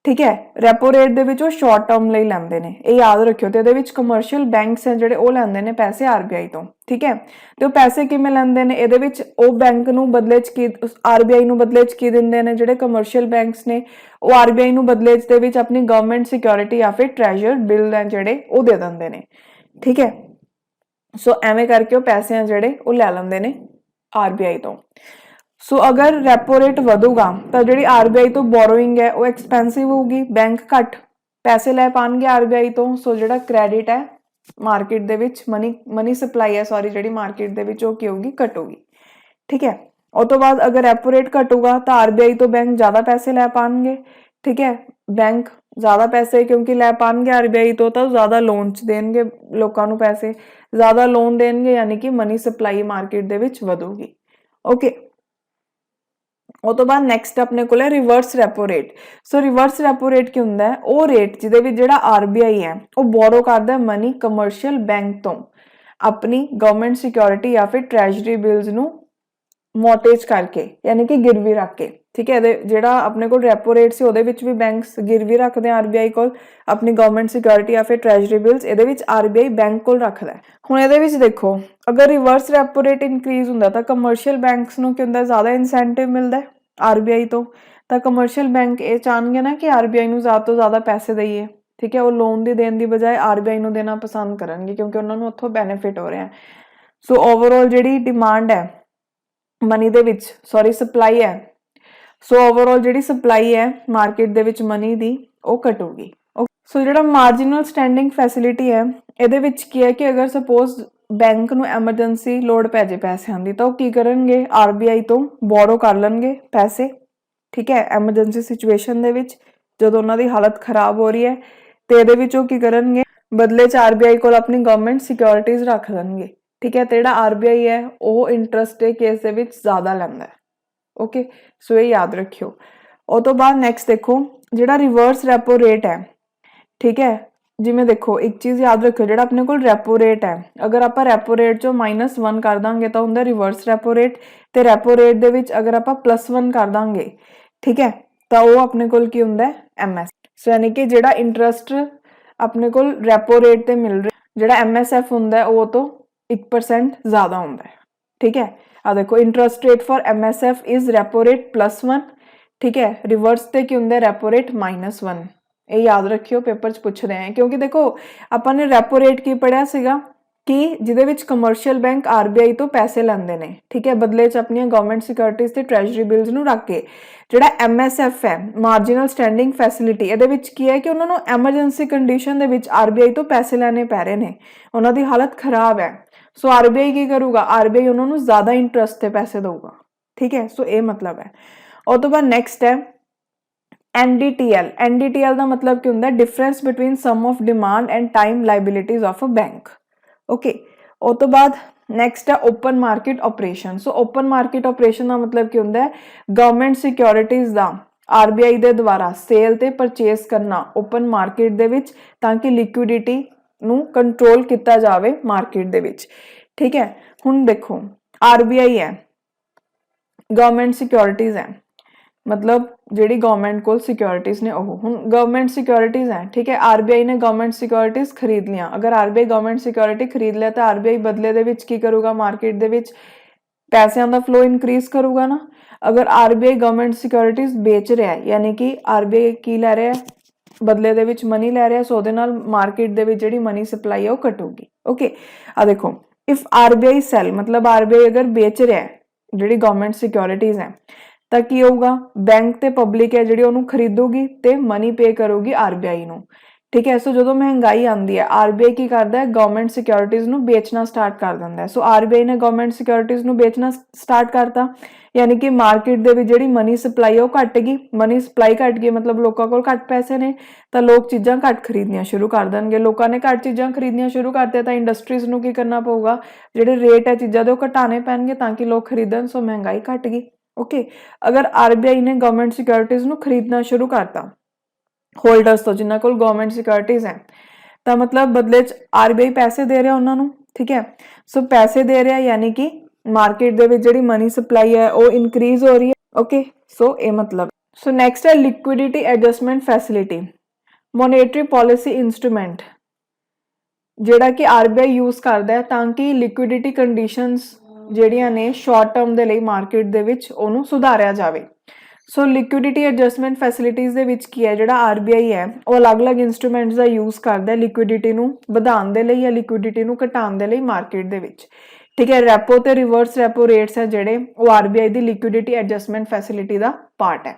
Speaker 1: ਠੀਕ ਹੈ, ਰੈਪੋ ਰੇਟ ਦੇ ਵਿੱਚ ਉਹ ਸ਼ਾਰਟ ਟਰਮ ਲਈ ਲੈਂਦੇ ਨੇ, ਇਹ ਯਾਦ ਰੱਖਿਓ। ਤੇ ਇਹਦੇ ਵਿੱਚ ਕਮਰਸ਼ੀਅਲ ਬੈਂਕਸ ਹੈ ਜਿਹੜੇ ਉਹ ਲੈਂਦੇ ਨੇ ਪੈਸੇ ਆਰਬੀਆਈ ਤੋਂ। ਠੀਕ ਹੈ, ਤੇ ਉਹ ਪੈਸੇ ਕਿਵੇਂ ਲੈਂਦੇ ਨੇ, ਇਹਦੇ ਵਿੱਚ ਉਹ ਬੈਂਕ ਨੂੰ ਬਦਲੇ ਚ ਕੀ, ਆਰਬੀਆਈ ਨੂੰ ਬਦਲੇ ਚ ਕੀ ਦਿੰਦੇ ਨੇ, ਜਿਹੜੇ ਕਮਰਸ਼ੀਅਲ ਬੈਂਕਸ ਨੇ ਉਹ ਆਰਬੀਆਈ ਨੂੰ ਬਦਲੇ ਚ ਦੇ ਵਿੱਚ ਆਪਣੀ ਗਵਰਨਮੈਂਟ ਸਿਕਿਉਰਿਟੀ ਜਾਂ ਫਿਰ ਟ੍ਰੈਜਰ ਬਿੱਲ ਹੈ ਜਿਹੜੇ ਉਹ ਦੇ ਦਿੰਦੇ ਨੇ। ਠੀਕ ਹੈ, ਸੋ ਐਵੇਂ ਕਰਕੇ ਉਹ ਪੈਸੇ ਆ ਜਿਹੜੇ ਉਹ ਲੈ ਲੈਂਦੇ ਨੇ ਆਰਬੀਆਈ ਤੋਂ। ਸੋ ਅਗਰ ਰੈਪੋ ਰੇਟ ਵਧੂਗਾ ਤਾਂ ਜਿਹੜੀ ਆਰਬੀਆਈ ਤੋਂ ਬੋਰੋਇੰਗ ਹੈ ਉਹ ਐਕਸਪੈਂਸਿਵ ਹੋਊਗੀ, ਬੈਂਕ ਘੱਟ ਪੈਸੇ ਲੈ ਪਾਣਗੇ ਆਰਬੀਆਈ ਤੋਂ। ਸੋ ਜਿਹੜਾ ਕ੍ਰੈਡਿਟ ਹੈ ਮਾਰਕੀਟ ਦੇ ਵਿੱਚ, ਮਨੀ ਸਪਲਾਈ ਹੈ ਸੌਰੀ ਜਿਹੜੀ ਮਾਰਕੀਟ ਦੇ ਵਿੱਚ ਉਹ ਕੀ ਹੋਊਗੀ, ਘਟੂਗੀ। ਠੀਕ ਹੈ, ਉਹ ਤੋਂ ਬਾਅਦ ਅਗਰ ਰੈਪੋ ਰੇਟ ਘਟੂਗਾ ਤਾਂ ਆਰਬੀਆਈ ਤੋਂ ਬੈਂਕ ਜ਼ਿਆਦਾ ਪੈਸੇ ਲੈ ਪਾਣਗੇ। ਠੀਕ ਹੈ, ਬੈਂਕ ਜ਼ਿਆਦਾ ਪੈਸੇ ਕਿਉਂਕਿ ਲੈ ਪਾਣਗੇ ਆਰਬੀਆਈ ਤੋਂ ਤਾਂ ਜ਼ਿਆਦਾ ਲੋਨ ਚ ਦੇਣਗੇ ਲੋਕਾਂ ਨੂੰ ਪੈਸੇ, ਜ਼ਿਆਦਾ ਲੋਨ ਦੇਣਗੇ ਯਾਨੀ ਕਿ ਮਨੀ ਸਪਲਾਈ ਮਾਰਕੀਟ ਦੇ ਵਿੱਚ ਵਧੂਗੀ। ਓਕੇ, ਉਹ ਤੋਂ ਬਾਅਦ ਨੈਕਸਟ ਆਪਣੇ ਕੋਲ ਹੈ ਰਿਵਰਸ ਰੈਪੋ ਰੇਟ। ਸੋ ਰਿਵਰਸ ਰੈਪੋ ਰੇਟ ਕੀ ਹੁੰਦਾ ਹੈ, ਉਹ ਰੇਟ ਜਿਹਦੇ ਵਿੱਚ ਜਿਹੜਾ ਆਰਬੀਆਈ ਹੈ ਉਹ ਬੋਰੋ ਕਰਦਾ ਮਨੀ ਕਮਰਸ਼ੀਅਲ ਬੈਂਕ ਤੋਂ ਆਪਣੀ ਗਵਰਨਮੈਂਟ ਸਿਕਿਉਰਿਟੀ ਜਾਂ ਫਿਰ ਟ੍ਰੈਜਰੀ ਬਿਲਸ ਨੂੰ ਮੋਰਟੇਜ ਕਰਕੇ ਯਾਨੀ ਕਿ ਗਿਰਵੀ ਰੱਖ ਕੇ। ਠੀਕ ਹੈ, ਜਿਹੜਾ ਆਪਣੇ ਕੋਲ ਰੈਪੋ ਰੇਟ ਸੀ ਉਹਦੇ ਵਿੱਚ ਵੀ ਬੈਂਕਸ ਗਿਰਵੀ ਰੱਖਦੇ ਆ ਆਰਬੀਆਈ ਕੋਲ ਆਪਣੀ ਗਵਰਨਮੈਂਟ ਸਿਕਿਉਰਿਟੀ ਜਾਂ ਫਿਰ ਟ੍ਰੈਜਰੀ ਬਿਲਸ, ਇਹਦੇ ਵਿੱਚ ਆਰਬੀਆਈ ਬੈਂਕ ਕੋਲ ਰੱਖਦਾ। ਹੁਣ ਇਹਦੇ ਵਿੱਚ ਦੇਖੋ ਅਗਰ ਰਿਵਰਸ ਰੈਪੋ ਰੇਟ ਇਨਕਰੀਜ਼ ਹੁੰਦਾ ਤਾਂ ਕਮਰਸ਼ੀਅਲ ਬੈਂਕਸ ਨੂੰ ਕੀ ਹੁੰਦਾ, ਜ਼ਿਆਦਾ ਇਨਸੈਂਟਿਵ ਮਿਲਦਾ ਆਰਬੀਆਈ ਤੋਂ। ਤਾਂ ਕਮਰਸ਼ੀਅਲ ਬੈਂਕ ਇਹ ਚਾਹਣਗੇ ਨਾ ਕਿ ਆਰਬੀਆਈ ਨੂੰ ਜ਼ਿਆਦਾ ਤੋਂ ਜ਼ਿਆਦਾ ਪੈਸੇ ਦਈਏ। ਠੀਕ ਹੈ, ਉਹ ਲੋਨ ਦੀ ਦੇਣ ਦੀ ਬਜਾਏ ਆਰਬੀਆਈ ਨੂੰ ਦੇਣਾ ਪਸੰਦ ਕਰਨਗੇ ਕਿਉਂਕਿ ਉਹਨਾਂ ਨੂੰ ਉੱਥੋਂ ਬੈਨੀਫਿਟ ਹੋ ਰਿਹਾ। ਸੋ ਓਵਰਆਲ ਜਿਹੜੀ ਡਿਮਾਂਡ ਹੈ ਮਨੀ ਦੇ ਵਿੱਚ, ਸੌਰੀ ਸਪਲਾਈ ਹੈ, ਸੋ ਓਵਰਆਲ ਜਿਹੜੀ ਸਪਲਾਈ ਹੈ ਮਾਰਕੀਟ ਦੇ ਵਿੱਚ ਮਨੀ ਦੀ ਉਹ ਘਟੂਗੀ। ਸੋ ਜਿਹੜਾ ਮਾਰਜਨਲ ਸਟੈਂਡਿੰਗ ਫੈਸਿਲਿਟੀ ਹੈ ਇਹਦੇ ਵਿੱਚ ਕੀ ਹੈ ਕਿ ਅਗਰ ਸਪੋਜ਼ ਬੈਂਕ ਨੂੰ ਐਮਰਜੈਂਸੀ ਲੋੜ ਪੈ ਜੇ ਪੈਸਿਆਂ ਦੀ ਤਾਂ ਉਹ ਕੀ ਕਰਨਗੇ, ਆਰਬੀਆਈ ਤੋਂ ਬੋਰੋ ਕਰ ਲੈਣਗੇ ਪੈਸੇ। ਠੀਕ ਹੈ, ਐਮਰਜੈਂਸੀ ਸਿਚੁਏਸ਼ਨ ਦੇ ਵਿੱਚ ਜਦੋਂ ਉਹਨਾਂ ਦੀ ਹਾਲਤ ਖਰਾਬ ਹੋ ਰਹੀ ਹੈ ਤੇ ਇਹਦੇ ਵਿੱਚ ਉਹ ਕੀ ਕਰਨਗੇ, ਬਦਲੇ ਚ ਆਰਬੀਆਈ ਕੋਲ ਆਪਣੀ ਗਵਰਨਮੈਂਟ ਸਿਕਿਉਰਿਟੀਜ਼ ਰੱਖ ਦੇਣਗੇ। ਠੀਕ ਹੈ, ਤੇ ਜਿਹੜਾ ਆਰਬੀਆਈ ਹੈ ਉਹ ਇੰਟਰਸਟ ਦੇ ਕੇਸ ਦੇ ਵਿੱਚ ਜ਼ਿਆਦਾ ਲੈਂਦਾ ਹੈ। ਓਕੇ, ਸੋ ਇਹ ਯਾਦ ਰੱਖਿਓ। ਉਹ ਤੋਂ ਬਾਅਦ ਨੈਕਸਟ ਦੇਖੋ ਜਿਹੜਾ ਰਿਵਰਸ ਰੈਪੋ ਰੇਟ ਹੈ। ਠੀਕ ਹੈ, ਜਿਵੇਂ ਦੇਖੋ ਇੱਕ ਚੀਜ਼ ਯਾਦ ਰੱਖਿਓ, ਜਿਹੜਾ ਆਪਣੇ ਕੋਲ ਰੈਪੋ ਰੇਟ ਹੈ ਅਗਰ ਆਪਾਂ ਰੈਪੋ ਰੇਟ ਚੋਂ -1 ਕਰ ਦਾਂਗੇ ਤਾਂ ਹੁੰਦਾ ਰਿਵਰਸ ਰੈਪੋ ਰੇਟ, ਤੇ ਰੈਪੋ ਰੇਟ ਦੇ ਵਿੱਚ ਅਗਰ ਆਪਾਂ +1 ਕਰ ਦਾਂਗੇ ਠੀਕ ਹੈ ਤਾਂ ਉਹ ਆਪਣੇ ਕੋਲ ਕੀ ਹੁੰਦਾ, ਐਮਐਸ। ਸੋ ਯਾਨੀ ਕਿ ਜਿਹੜਾ ਇੰਟਰਸਟ ਆਪਣੇ ਕੋਲ ਰੈਪੋ ਰੇਟ ਤੇ ਮਿਲ ਰਿਹਾ, ਜਿਹੜਾ ਐਮਐਸਐਫ ਹੁੰਦਾ ਉਹ ਤੋਂ 1% ਜ਼ਿਆਦਾ ਹੁੰਦਾ ਹੈ। ਠੀਕ ਹੈ, ਆ ਦੇਖੋ interest rate for MSF is repo rate +1। ਠੀਕ ਹੈ, ਰਿਵਰਸ ਤੇ ਕੀ ਹੁੰਦਾ ਰੈਪੋ ਰੇਟ -1। ਇਹ ਯਾਦ ਰੱਖਿਓ, ਪੇਪਰ 'ਚ ਪੁੱਛਦੇ ਆ ਕਿਉਂਕਿ ਦੇਖੋ ਆਪਾਂ ਨੇ ਰੈਪੋ ਰੇਟ ਕੀ ਪੜਿਆ ਸੀਗਾ ਕਿ ਜਿਹਦੇ ਵਿੱਚ ਕਮਰਸ਼ੀਅਲ ਬੈਂਕ ਆਰਬੀਆਈ ਤੋਂ ਪੈਸੇ ਲੈਂਦੇ ਨੇ। ਠੀਕ ਹੈ, ਬਦਲੇ 'ਚ ਆਪਣੀਆਂ ਗਵਰਨਮੈਂਟ ਸਿਕਿਉਰਿਟੀਜ਼ ਤੇ ਟ੍ਰੈਜਰੀ ਬਿਲਸ ਨੂੰ ਰੱਖ ਕੇ। ਜਿਹੜਾ ਐਮਐਸਐਫ ਹੈ ਮਾਰਜਨਲ ਸਟੈਂਡਿੰਗ ਫੈਸਿਲਿਟੀ, ਇਹਦੇ ਵਿੱਚ ਕੀ ਹੈ ਕਿ ਉਹਨਾਂ ਨੂੰ ਐਮਰਜੈਂਸੀ ਕੰਡੀਸ਼ਨ ਦੇ ਵਿੱਚ ਆਰਬੀਆਈ ਤੋਂ ਪੈਸੇ ਲੈਣੇ ਪੈ ਰਹੇ ਨੇ, ਉਹਨਾਂ ਦੀ ਹਾਲਤ ਖਰਾਬ ਹੈ। ਸੋ ਆਰਬੀਆਈ ਕੀ ਕਰੂਗਾ, ਆਰਬੀਆਈ ਉਹਨਾਂ ਨੂੰ ਜ਼ਿਆਦਾ ਇੰਟਰਸਟ ਤੇ ਪੈਸੇ ਦਊਗਾ। ਠੀਕ ਹੈ, ਸੋ ਇਹ ਮਤਲਬ ਹੈ। ਉਹ ਤੋਂ ਬਾਅਦ ਨੈਕਸਟ ਹੈ NDTL। NDTL ਦਾ ਮਤਲਬ ਕੀ ਹੁੰਦਾ, difference between sum of demand and time liabilities of a bank. Okay, ਉਹ ਤੋਂ ਬਾਅਦ ਨੈਕਸਟ ਹੈ open market operation. So open market operation ਦਾ ਮਤਲਬ ਕੀ ਹੁੰਦਾ ਹੈ, ਗਵਰਨਮੈਂਟ ਸਿਕਿਉਰਿਟੀਜ਼ ਦਾ ਆਰਬੀਆਈ ਦੇ ਦੁਆਰਾ ਸੇਲ ਤੇ ਪਰਚੇਸ ਕਰਨਾ ਓਪਨ ਮਾਰਕੀਟ ਦੇ ਵਿੱਚ, ਤਾਂ ਕਿ ਲਿਕੁਇਡਿਟੀ ਨੂੰ ਕੰਟਰੋਲ ਕੀਤਾ ਜਾਵੇ ਮਾਰਕੀਟ ਦੇ ਵਿੱਚ। ਠੀਕ ਹੈ, ਹੁਣ ਦੇਖੋ ਆਰਬੀਆਈ ਹੈ, ਗਵਰਨਮੈਂਟ ਸਿਕਿਉਰਿਟੀਜ਼ ਹੈ, मतलब ਜਿਹੜੀ ਗਵਰਨਮੈਂਟ ਕੋਲ ਸਿਕਿਉਰਿਟੀਜ਼ ਨੇ ਉਹ ਹੁਣ ਗਵਰਨਮੈਂਟ ਸਿਕਿਉਰਿਟੀਜ਼ ਹੈ। ਠੀਕ ਹੈ, ਆਰਬੀਆਈ ਨੇ ਗਵਰਨਮੈਂਟ ਸਿਕਿਉਰਿਟੀਜ਼ ਖਰੀਦ ਲਿਆ। ਅਗਰ ਆਰਬੀਆਈ ਗਵਰਨਮੈਂਟ ਸਿਕਿਉਰਿਟੀ ਖਰੀਦ ਲਿਆ ਤਾਂ ਆਰਬੀਆਈ ਬਦਲੇ ਦੇ ਵਿੱਚ ਕੀ ਕਰੂਗਾ, ਮਾਰਕੀਟ ਦੇ ਵਿੱਚ ਪੈਸਿਆਂ ਦਾ ਫਲੋ ਇਨਕਰੀਜ਼ ਕਰੂਗਾ ਨਾ। ਅਗਰ ਆਰਬੀਆਈ ਗਵਰਨਮੈਂਟ ਸਿਕਿਉਰਿਟੀਜ਼ ਵੇਚ ਰਿਹਾ ਹੈ ਯਾਨੀ ਕਿ ਆਰਬੀਆਈ ਕੀ ਲੈ ਰਿਹਾ, ਬਦਲੇ ਦੇ ਵਿੱਚ ਮਨੀ ਲੈ ਰਿਹਾ, ਸੋ ਉਹਦੇ ਨਾਲ ਮਾਰਕੀਟ ਦੇ ਵਿੱਚ ਜਿਹੜੀ ਮਨੀ ਸਪਲਾਈ ਹੈ ਉਹ ਘਟੂਗੀ। ਓਕੇ, ਆ ਦੇਖੋ ਇਫ ਆਰਬੀਆਈ ਸੈਲ ਮਤਲਬ ਆਰਬੀਆਈ ਅਗਰ ਵੇਚ ਰਿਹਾ ਹੈ ਜਿਹੜੀ ਗਵਰਨਮੈਂਟ ਸਿਕਿਉਰਿਟੀਜ਼ ਹੈ ਤਾਂ ਕੀ ਹੋਊਗਾ, ਬੈਂਕ ਤੇ ਪਬਲਿਕ ਹੈ ਜਿਹੜੀ ਉਹਨੂੰ ਖਰੀਦੂਗੀ ਤੇ ਮਨੀ ਪੇ ਕਰੂਗੀ ਆਰਬੀਆਈ ਨੂੰ। ठीक है। सो जो महंगाई आती है आरबीआई की करता है गवर्नमेंट सिक्योरिटीज़ ਨੂੰ बेचना स्टार्ट कर ਦਿੰਦਾ है। सो आरबीआई ने गवर्नमेंट सिक्योरिटीज़ ਨੂੰ बेचना स्टार्ट करता, यानी कि मार्केट ਦੇ ਵਿੱਚ ਜਿਹੜੀ मनी सप्लाई ਉਹ घट गई। मनी सप्लाई घट गई मतलब लोगों को घट पैसे ने तो लोग चीज़ां घट खरीदनियां शुरू कर देंगे। लोगों ने घट चीज़ां खरीदनियां शुरू करते तो इंडस्ट्रीज़ ਨੂੰ ਕੀ करना पऊगा, ਜਿਹੜੇ रेट है चीज़ों के घटाने पैणगे ताकि लोग खरीदन। सो महंगाई घट गई। ओके, अगर आरबीआई ने गवर्नमेंट सिक्योरिटीज़ ਨੂੰ खरीदना शुरू करता होल्डर्स तो जिन्होंने कोल गवर्नमेंट सिक्योरिटीज़ हैं, तो मतलब बदले आरबीआई पैसे दे रहा उन्होंने, ठीक है। सो पैसे दे रहा यानी कि मार्केट दे विच जिहड़ी मनी सप्लाई है वो इनक्रीज हो रही है। ओके, सो ये मतलब। सो नैक्सट है liquidity adjustment facility, monetary policy instrument जिहड़ा कि आरबीआई यूज़ करता है ताकि लिक्विडिटी कंडीशनस जिहड़ियां ने शॉर्ट टर्म दे लई मार्केट दे विच ओनू सुधारिया जावे। सो लिक्विडिटी एडजस्टमेंट फैसिलिटीज़ दे विच की है जिहड़ा आरबीआई है वो अलग अलग इंस्ट्रूमेंट्स का यूज़ करता है लिक्विडिटी नू वधाउण दे लई या लिक्विडिटी नू घटाउण दे लई मार्केट दे विच, ठीक है। रैपो ते रिवर्स रैपो रेट्स है जिहड़े वो आरबीआई दी लिक्विडिटी एडजस्टमेंट फैसिलिटी का पार्ट है।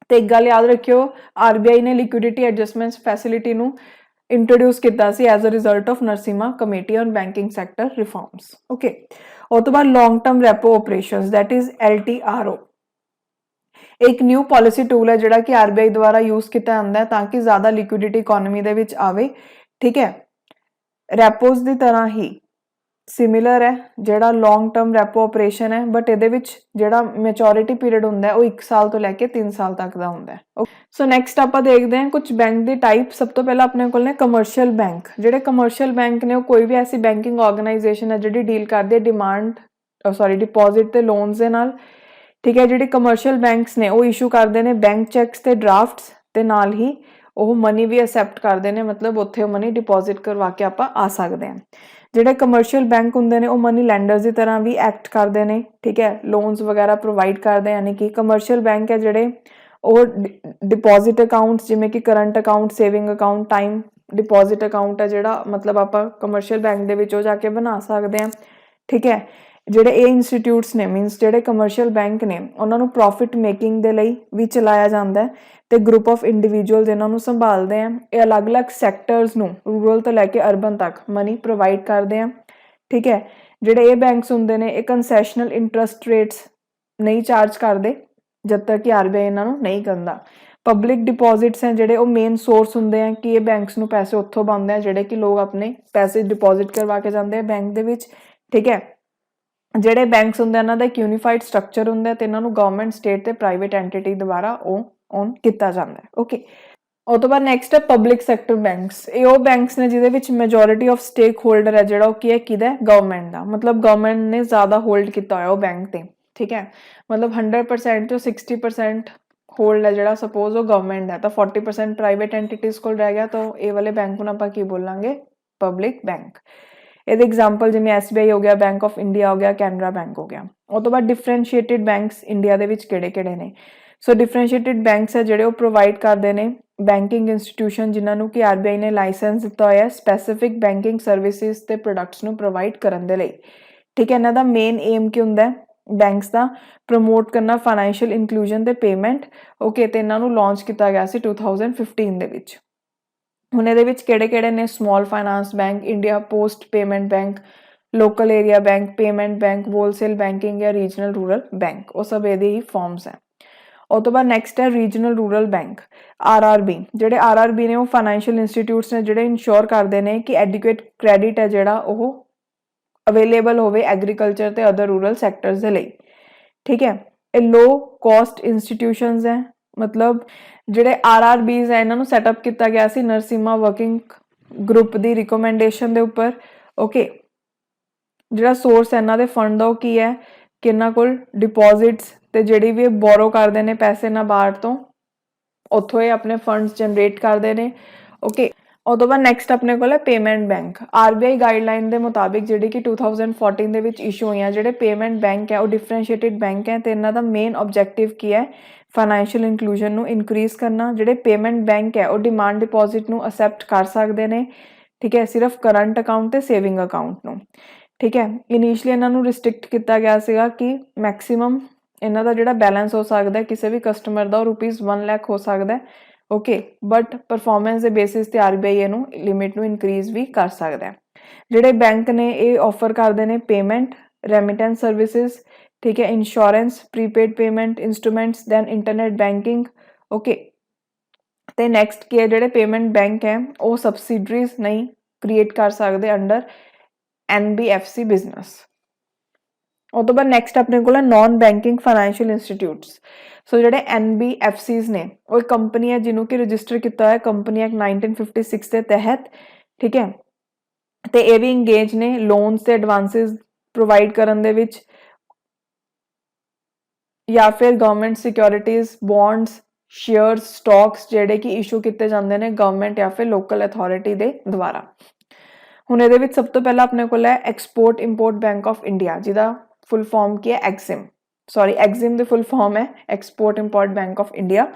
Speaker 1: तो एक गल याद रखियो, आरबीआई ने लिक्विडिटी एडजस्टमेंट फैसिलिटी नू इंट्रोड्यूस किया as a result of Narasimha committee on banking sector reforms. Okay, उस तो बाद long term repo operations that is LTRO एक न्यू पॉलिसी टूल है जिहड़ा कि आरबीआई द्वारा यूज़ किया जाता है ताकि ज़्यादा लिक्विडिटी इकोनॉमी दे विच आवे, ठीक है। रैपोज की तरह ही सिमिलर है जिहड़ा लॉन्ग टर्म रैपो ऑपरेशन है, बट इहदे विच जिहड़ा मैच्योरिटी पीरियड हुंदा है वो 1 साल तो लैके 3 साल तक का हुंदा है। सो नैक्सट आपां देखते हैं कुछ बैंक दी टाइप। सब तो पहला अपने कोल ने कमर्शियल बैंक। जिहड़े कमर्शियल बैंक ने कोई भी ऐसी बैंकिंग ऑर्गेनाइजेशन है जिहड़ी डील करदी है डिपॉजिट ते लोन्स दे नाल, ठीक है। जिहड़े कमर्शियल बैंक्स ने वो इशू करते हैं बैंक चैक्स ते ड्राफ्ट्स ते नाल ही वो मनी भी एक्सैप्ट करते हैं, मतलब उत्थे मनी डिपॉजिट करवा के आप आ सकते हैं। जिहड़े कमर्शियल बैंक होंदे ने वो मनी लैंडर्स की तरह भी एक्ट करते हैं, ठीक है। लोन्स वगैरह प्रोवाइड करते हैं, यानी कि कमर्शियल बैंक है जिहड़े वो डिपॉजिट अकाउंट्स जिवें कि current account, saving account, time deposit account है जिहड़ा मतलब आप कमर्शियल बैंक दे विचों जाके बना सकते हैं, ठीक है। ਜਿਹੜੇ ਇਹ ਇੰਸਟੀट्यूट्स ने मीनस ਜਿਹੜੇ कमर्शियल बैंक ने ਉਹਨਾਂ ਨੂੰ प्रॉफिट मेकिंग ਦੇ ਲਈ ਵੀ ਚਲਾਇਆ ਜਾਂਦਾ ਹੈ ਤੇ ਗਰੁੱਪ ਆਫ ਇੰਡੀਵਿਜੂਅਲਸ ਇਹਨਾਂ ਨੂੰ ਸੰਭਾਲਦੇ ਆ। ਇਹ ਅਲੱਗ-ਅਲੱਗ ਸੈਕਟਰਸ ਨੂੰ ਰੂਰਲ ਤੋਂ ਲੈ ਕੇ ਅਰਬਨ ਤੱਕ ਮਨੀ ਪ੍ਰੋਵਾਈਡ ਕਰਦੇ ਆ, ਠੀਕ ਹੈ। ਜਿਹੜੇ ਇਹ ਬੈਂਕਸ ਹੁੰਦੇ ਨੇ ਇਹ ਕੰਸੈਸ਼ਨਲ ਇੰਟਰਸਟ ਰੇਟਸ ਨਹੀਂ ਚਾਰਜ ਕਰਦੇ ਜਦ ਤੱਕ ਕਿ ਆਰਬੀਆਈ ਇਹਨਾਂ ਨੂੰ ਨਹੀਂ ਕਰਦਾ। ਪਬਲਿਕ ਡਿਪੋਜ਼ਿਟਸ ਹੈ ਜਿਹੜੇ ਉਹ ਮੇਨ ਸੋਰਸ ਹੁੰਦੇ ਆ ਕਿ ਇਹ ਬੈਂਕਸ ਨੂੰ ਪੈਸੇ ਉੱਥੋਂ ਬਣਦੇ ਆ ਜਿਹੜੇ ਕਿ ਲੋਕ ਆਪਣੇ ਪੈਸੇ ਡਿਪੋਜ਼ਿਟ ਕਰਵਾ ਕੇ ਜਾਂਦੇ ਆ ਬੈਂਕ ਦੇ ਵਿੱਚ, ਠੀਕ ਹੈ। ਜਿਹੜੇ ਬੈਂਕਸ ਹੁੰਦੇ ਇਹਨਾਂ ਦਾ ਇੱਕ ਯੂਨੀਫਾਈਡ ਸਟਰਕਚਰ ਹੁੰਦਾ ਤੇ ਇਹਨਾਂ ਨੂੰ ਗਵਰਨਮੈਂਟ, ਸਟੇਟ ਤੇ ਪ੍ਰਾਈਵੇਟ ਐਂਟੀਟੀ ਦੁਆਰਾ ਓਨ ਕੀਤਾ ਜਾਂਦਾ ਹੈ। ਓਕੇ, ਉਹ ਤੋਂ ਬਾਅਦ ਨੈਕਸਟ ਹੈ ਪਬਲਿਕ ਸੈਕਟਰ ਬੈਂਕਸ। ਇਹ ਉਹ ਬੈਂਕਸ ਨੇ ਜਿਹਦੇ ਵਿੱਚ ਮੈਜੋਰਿਟੀ ਆਫ ਸਟੇਕ ਹੋਲਡਰ ਹੈ ਜਿਹੜਾ ਉਹ ਕੀ ਹੈ ਕਿਹਦਾ ਗਵਰਨਮੈਂਟ ਦਾ, ਮਤਲਬ ਗਵਰਨਮੈਂਟ ਨੇ ਜ਼ਿਆਦਾ ਹੋਲਡ ਕੀਤਾ ਹੋਇਆ ਉਹ ਬੈਂਕ ਤੇ, ਠੀਕ ਹੈ। ਮਤਲਬ 100% ਤੋਂ 60% ਹੋਲਡ ਹੈ ਜਿਹੜਾ ਸਪੋਜ਼ ਉਹ ਗਵਰਨਮੈਂਟ ਹੈ ਤਾਂ 40% ਪ੍ਰਾਈਵੇਟ ਐਂਟੀਟੀਜ਼ ਕੋਲ ਰਹਿ ਗਿਆ, ਤਾਂ ਇਹ ਵਾਲੇ ਬੈਂਕ ਨੂੰ ਆਪਾਂ ਕੀ ਬੋਲਾਂਗੇ ਪਬਲਿਕ ਬੈਂਕ। ਇਹਦੇ ਐਗਜ਼ਾਮਪਲ ਜਿਵੇਂ SBI ਹੋ ਗਿਆ, ਬੈਂਕ ਆਫ ਇੰਡੀਆ ਹੋ ਗਿਆ, ਕੈਨਰਾ ਬੈਂਕ ਹੋ ਗਿਆ। ਉਹ ਤੋਂ ਬਾਅਦ ਡਿਫਰੈਂਸ਼ੀਏਟਿਡ ਬੈਂਕਸ ਇੰਡੀਆ ਦੇ ਵਿੱਚ ਕਿਹੜੇ-ਕਿਹੜੇ ਨੇ। ਸੋ ਡਿਫਰੈਂਸ਼ੀਏਟਿਡ ਬੈਂਕਸ ਹੈ ਜਿਹੜੇ ਉਹ ਪ੍ਰੋਵਾਈਡ ਕਰਦੇ ਨੇ ਬੈਂਕਿੰਗ ਇੰਸਟੀਟਿਊਸ਼ਨ ਜਿਨ੍ਹਾਂ ਨੂੰ ਕਿ ਆਰਬੀਆਈ ਨੇ ਲਾਇਸੈਂਸ ਦਿੱਤਾ ਹੋਇਆ ਸਪੈਸੀਫਿਕ ਬੈਂਕਿੰਗ ਸਰਵਿਸਿਜ਼ ਤੇ ਪ੍ਰੋਡਕਟਸ ਨੂੰ ਪ੍ਰੋਵਾਈਡ ਕਰਨ ਦੇ ਲਈ, ਠੀਕ ਹੈ। ਇਹਨਾਂ ਦਾ ਮੇਨ ਏਮ ਕੀ ਹੁੰਦਾ ਬੈਂਕਸ ਦਾ ਪ੍ਰਮੋਟ ਕਰਨਾ ਫਾਈਨੈਂਸ਼ੀਅਲ ਇਨਕਲੂਜਨ ਤੇ ਪੇਮੈਂਟ, ਓਕੇ। ਤੇ ਇਹਨਾਂ ਨੂੰ ਲਾਂਚ ਕੀਤਾ ਗਿਆ ਸੀ 2015 ਦੇ ਵਿੱਚ। ਹੁਣ ਇਹਦੇ ਵਿੱਚ ਕਿਹੜੇ-ਕਿਹੜੇ ਨੇ small finance bank, India post payment bank, local area bank, payment bank, wholesale banking ਜਾਂ ਰੀਜਨਲ ਰੂਰਲ ਬੈਂਕ, ਉਹ ਸਭ ਇਹਦੇ ਹੀ ਫਾਰਮਸ ਹੈ। ਉਹ ਤੋਂ ਬਾਅਦ ਨੈਕਸਟ ਹੈ ਰੀਜਨਲ ਰੂਰਲ ਬੈਂਕ RRB। ਜਿਹੜੇ RRB ਨੇ ਉਹ ਫਾਈਨੈਂਸ਼ੀਅਲ ਇੰਸਟੀਟਿਊਟਸ ਨੇ ਜਿਹੜੇ ਇੰਸ਼ੋਰ ਕਰਦੇ ਨੇ ਕਿ ਐਡੁਕੇਟ ਕ੍ਰੈਡਿਟ ਹੈ ਜਿਹੜਾ ਉਹ ਅਵੇਲੇਬਲ ਹੋਵੇ ਐਗਰੀਕਲਚਰ ਤੇ ਅਦਰ ਰੂਰਲ ਸੈਕਟਰਸ ਦੇ ਲਈ, ਠੀਕ ਹੈ। ਇਹ ਲੋ ਕੋਸਟ ਇੰਸਟੀਟਿਊਸ਼ਨਸ ਹੈ, ਮਤਲਬ ਜਿਹੜੇ RRBs ਹੈ ਇਹਨਾਂ ਨੂੰ ਸੈਟਅਪ ਕੀਤਾ ਗਿਆ ਸੀ ਨਰਸਿਮਾ ਵਰਕਿੰਗ ਗਰੁੱਪ ਦੀ ਰਿਕਮੈਂਡੇਸ਼ਨ ਦੇ ਉੱਪਰ, ਓਕੇ। ਜਿਹੜਾ ਸੋਰਸ ਇਹਨਾਂ ਦੇ ਫੰਡ ਦਾ ਉਹ ਕੀ ਹੈ ਕਿ ਇਹਨਾਂ ਕੋਲ ਡਿਪੋਜ਼ਿਟਸ ਤੇ ਜਿਹੜੀ ਵੀ ਬੋਰੋ ਕਰਦੇ ਨੇ ਪੈਸੇ ਨਾਬਾਰਡ ਤੋਂ ਉੱਥੋਂ ਇਹ ਆਪਣੇ ਫੰਡਸ ਜਨਰੇਟ ਕਰਦੇ ਨੇ, ਓਕੇ। ਉਹ ਤੋਂ ਬਾਅਦ ਨੈਕਸਟ ਆਪਣੇ ਕੋਲ ਹੈ ਪੇਮੈਂਟ ਬੈਂਕ। ਆਰਬੀਆਈ ਗਾਈਡਲਾਈਨ ਦੇ ਮੁਤਾਬਿਕ ਜਿਹੜੀ ਕਿ 2014 ਦੇ ਵਿੱਚ ਇਸ਼ੂ ਹੋਈਆਂ ਜਿਹੜੇ ਪੇਮੈਂਟ ਬੈਂਕ ਹੈ ਉਹ ਡਿਫਰੈਂਸ਼ੀਏਟਿਡ ਬੈਂਕ ਹੈ ਤੇ ਇਹਨਾਂ ਦਾ ਮੇਨ ਆਬਜੈਕਟਿਵ ਕੀ ਹੈ ਫਾਈਨੈਂਸ਼ੀਅਲ ਇਨਕਲੂਜਨ ਨੂੰ ਇਨਕਰੀਜ਼ ਕਰਨਾ। ਜਿਹੜੇ ਪੇਮੈਂਟ ਬੈਂਕ ਹੈ ਉਹ ਡਿਮਾਂਡ ਡਿਪੋਜ਼ਿਟ ਨੂੰ ਅਸੈਪਟ ਕਰ ਸਕਦੇ ਨੇ, ਠੀਕ ਹੈ, ਸਿਰਫ ਕਰੰਟ ਅਕਾਊਂਟ ਤੇ ਸੇਵਿੰਗ ਅਕਾਊਂਟ ਨੂੰ, ਠੀਕ ਹੈ। ਇਨੀਸ਼ੀਅਲੀ ਇਹਨਾਂ ਨੂੰ ਰਿਸਟ੍ਰਿਕਟ ਕੀਤਾ ਗਿਆ ਸੀਗਾ ਕਿ ਮੈਕਸਿਮਮ ਇਹਨਾਂ ਦਾ ਜਿਹੜਾ ਬੈਲੈਂਸ ਹੋ ਸਕਦਾ ਕਿਸੇ ਵੀ ਕਸਟਮਰ ਦਾ ਉਹ ₹1 ਲੱਖ ਹੋ ਸਕਦਾ, ओके बट परफॉर्मेंस के बेसिस ते आरबीआई इहनूं लिमिट नूं इनक्रीज भी कर सकदा है। ਜਿਹੜੇ बैंक ने ये ऑफर करते हैं पेमेंट रेमिटेंस सर्विसेज, ठीक है, insurance, prepaid payment instruments, then internet banking. Okay तो नैक्सट की है ਜਿਹੜੇ पेमेंट बैंक है वो सबसिडरीज नहीं क्रिएट कर सकते अंडर NBFC बिजनेस। उस तो बाद नैक्सट अपने को नॉन बैंकिंग फाइनैशियल इंस्टीट्यूट्स। सो ਜਿਹੜੇ NBFCs ने वो एक कंपनी है जिन्हों की रजिस्टर किया है कंपनी एक्ट 1956 के तहत, ठीक है, ਤੇ ਇਹ ਵੀ ਇੰਗੇਜ ਨੇ ਲੋਨਸ ਤੇ ਐਡਵਾਂਸਿਸ ਪ੍ਰੋਵਾਈਡ ਕਰਨ ਦੇ ਵਿੱਚ ਜਾਂ ਫਿਰ government securities, bonds, shares, stocks ਜਿਹੜੇ ਕਿ ਇਸ਼ੂ ਕੀਤੇ ਜਾਂਦੇ ਨੇ ਗਵਰਨਮੈਂਟ ਜਾਂ ਫਿਰ ਲੋਕਲ ਅਥਾਰਟੀ ਦੇ ਦੁਆਰਾ। ਹੁਣ ਇਹਦੇ ਵਿੱਚ ਸਭ ਤੋਂ ਪਹਿਲਾਂ ਆਪਣੇ ਕੋਲ ਹੈ export import bank of India, ਜਿਹਦਾ ਫੁੱਲ ਫਾਰਮ ਕੀ ਹੈ ਐਗਜ਼ਿਮ, ਸੌਰੀ ਐਗਜ਼ਿਮ ਦੀ ਫੁੱਲ ਫਾਰਮ ਹੈ export import bank of India.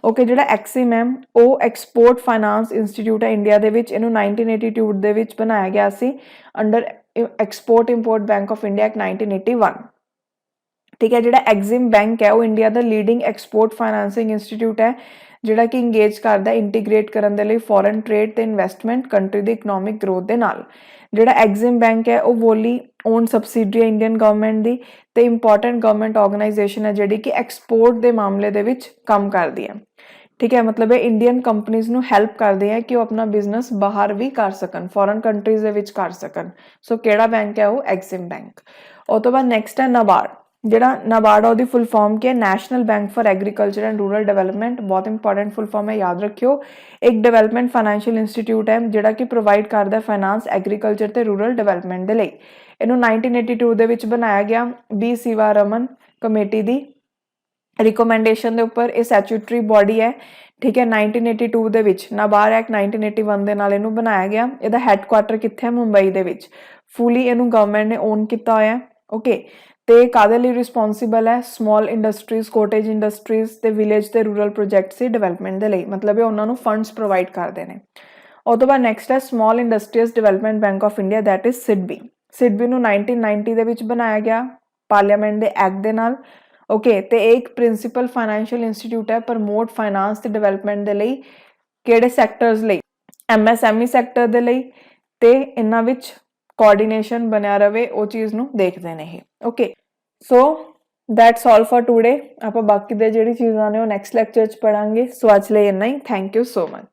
Speaker 1: Okay ਜਿਹੜਾ ਐਕਸਿਮ ਹੈ ਉਹ ਐਕਸਪੋਰਟ ਫਾਈਨਾਂਸ ਇੰਸਟੀਟਿਊਟ ਹੈ ਇੰਡੀਆ ਦੇ ਵਿੱਚ, ਇਹਨੂੰ 1982 ਦੇ ਵਿੱਚ ਬਣਾਇਆ ਗਿਆ ਸੀ under export import bank of India act 1981, ਠੀਕ ਹੈ। ਜਿਹੜਾ ਐਗਜ਼ਿਮ ਬੈਂਕ ਹੈ ਉਹ ਇੰਡੀਆ ਦਾ ਲੀਡਿੰਗ ਐਕਸਪੋਰਟ ਫਾਈਨਾਂਸਿੰਗ ਇੰਸਟੀਟਿਊਟ ਹੈ ਜਿਹੜਾ ਕਿ ਇੰਗੇਜ ਕਰਦਾ ਇੰਟੀਗ੍ਰੇਟ ਕਰਨ ਦੇ ਲਈ ਫੋਰਨ ਟ੍ਰੇਡ ਤੇ ਇਨਵੈਸਟਮੈਂਟ ਕੰਟਰੀ ਦੀ ਇਕਨੋਮਿਕ ਗਰੋਥ ਦੇ ਨਾਲ। ਜਿਹੜਾ ਐਗਜ਼ਿਮ ਬੈਂਕ ਹੈ ਉਹ ਵੋਲੀ ਓਨ ਸਬਸਿਡਰੀ ਇੰਡੀਅਨ ਗਵਰਨਮੈਂਟ ਦੀ ਤੇ ਇੰਪੋਰਟੈਂਟ ਗਵਰਨਮੈਂਟ ਆਰਗੇਨਾਈਜੇਸ਼ਨ ਹੈ ਜਿਹੜੀ ਕਿ ਐਕਸਪੋਰਟ ਦੇ ਮਾਮਲੇ ਦੇ ਵਿੱਚ ਕੰਮ ਕਰਦੀ ਹੈ, ठीक है। मतलब ये इंडियन कंपनीज ਨੂੰ ਹੈਲਪ ਕਰਦੇ ਆ ਕਿ ਉਹ ਆਪਣਾ ਬਿਜ਼ਨਸ ਬਾਹਰ ਵੀ ਕਰ ਸਕਣ, ਫੋਰਨ ਕੰਟਰੀਜ਼ ਦੇ ਵਿੱਚ ਕਰ ਸਕਣ। ਸੋ ਕਿਹੜਾ ਬੈਂਕ ਹੈ ਉਹ ਐਗਜ਼ਿਮ ਬੈਂਕ। ਉਹ ਤੋਂ ਬਾਅਦ ਨੈਕਸਟ ਹੈ ਨਾਬਾਰਡ। ਜਿਹੜਾ ਨਾਬਾਰਡ ਆ ਉਹਦੀ ਫੁੱਲ ਫਾਰਮ ਕੀ ਹੈ national bank for agriculture and rural development, बहुत इंपॉर्टेंट फुल फॉर्म है याद रखियो। एक डेवलपमेंट फाइनैशियल इंस्टीट्यूट है ਜਿਹੜਾ ਕਿ ਪ੍ਰੋਵਾਈਡ ਕਰਦਾ ਫਾਈਨਾਂਸ ਐਗਰੀਕਲਚਰ ਤੇ ਰੂਰਲ ਡਿਵੈਲਪਮੈਂਟ ਦੇ ਲਈ। ਇਹਨੂੰ 1982 ਦੇ ਵਿੱਚ ਬਣਾਇਆ ਗਿਆ B ਸੀਵਾਰਮਨ ਕਮੇਟੀ ਦੀ रिकमेंडेशन के उपर। ये सैचुटरी बॉडी है, ठीक है। 1982 ਦੇ ਵਿੱਚ ਨਾਬਾਰਡ एक्ट 1981 ਦੇ ਨਾਲ ਇਹਨੂੰ ਬਣਾਇਆ ਗਿਆ। ਇਹਦਾ ਹੈੱਡਕੁਆਟਰ ਕਿੱਥੇ ਹੈ ਮੁੰਬਈ ਦੇ ਵਿੱਚ। ਫੁੱਲੀ ਇਹਨੂੰ ਗਵਰਨਮੈਂਟ ਨੇ ਓਨ ਕੀਤਾ ਹੋਇਆ ਹੈ, ਓਕੇ। ਤੇ ਕਾਦੇ ਲਈ ਰਿਸਪੌਂਸਿਬਲ ਹੈ ਸਮਾਲ ਇੰਡਸਟਰੀਜ਼, ਕੋਟੇਜ ਇੰਡਸਟਰੀਜ਼ ਤੇ ਵਿਲੇਜ ਤੇ ਰੂਰਲ ਪ੍ਰੋਜੈਕਟਸ ਦੀ ਡਿਵੈਲਪਮੈਂਟ ਦੇ ਲਈ, ਮਤਲਬ ਇਹ ਉਹਨਾਂ ਨੂੰ ਫੰਡਸ ਪ੍ਰੋਵਾਈਡ ਕਰਦੇ ਨੇ। ਉਹ ਤੋਂ ਬਾਅਦ ਨੈਕਸਟ ਹੈ small industries development bank of India, that is SIDBI. SIDBI ਨੂੰ 1990 ਦੇ ਵਿੱਚ ਬਣਾਇਆ ਗਿਆ ਪਾਰਲੀਮੈਂਟ ਦੇ ਐਕਟ ਦੇ ਨਾਲ, ओके। तो एक प्रिंसीपल फाइनैशियल इंस्टीट्यूट है प्रमोट फाइनांस ते डिवेलपमेंट दे लई किहड़े सैक्टर्स लई MSME सैक्टर दे लई ते इन्हां विच कोआर्डिनेशन बनिया रहे वो चीज़ नूं देखदे ने ये, okay. So that's all for today. आपां बाकी दे जिहड़ी चीज़ां ने वो नैक्सट लैक्चर च पढ़ांगे। सो अज लई इन्ना ही। Thank you so much.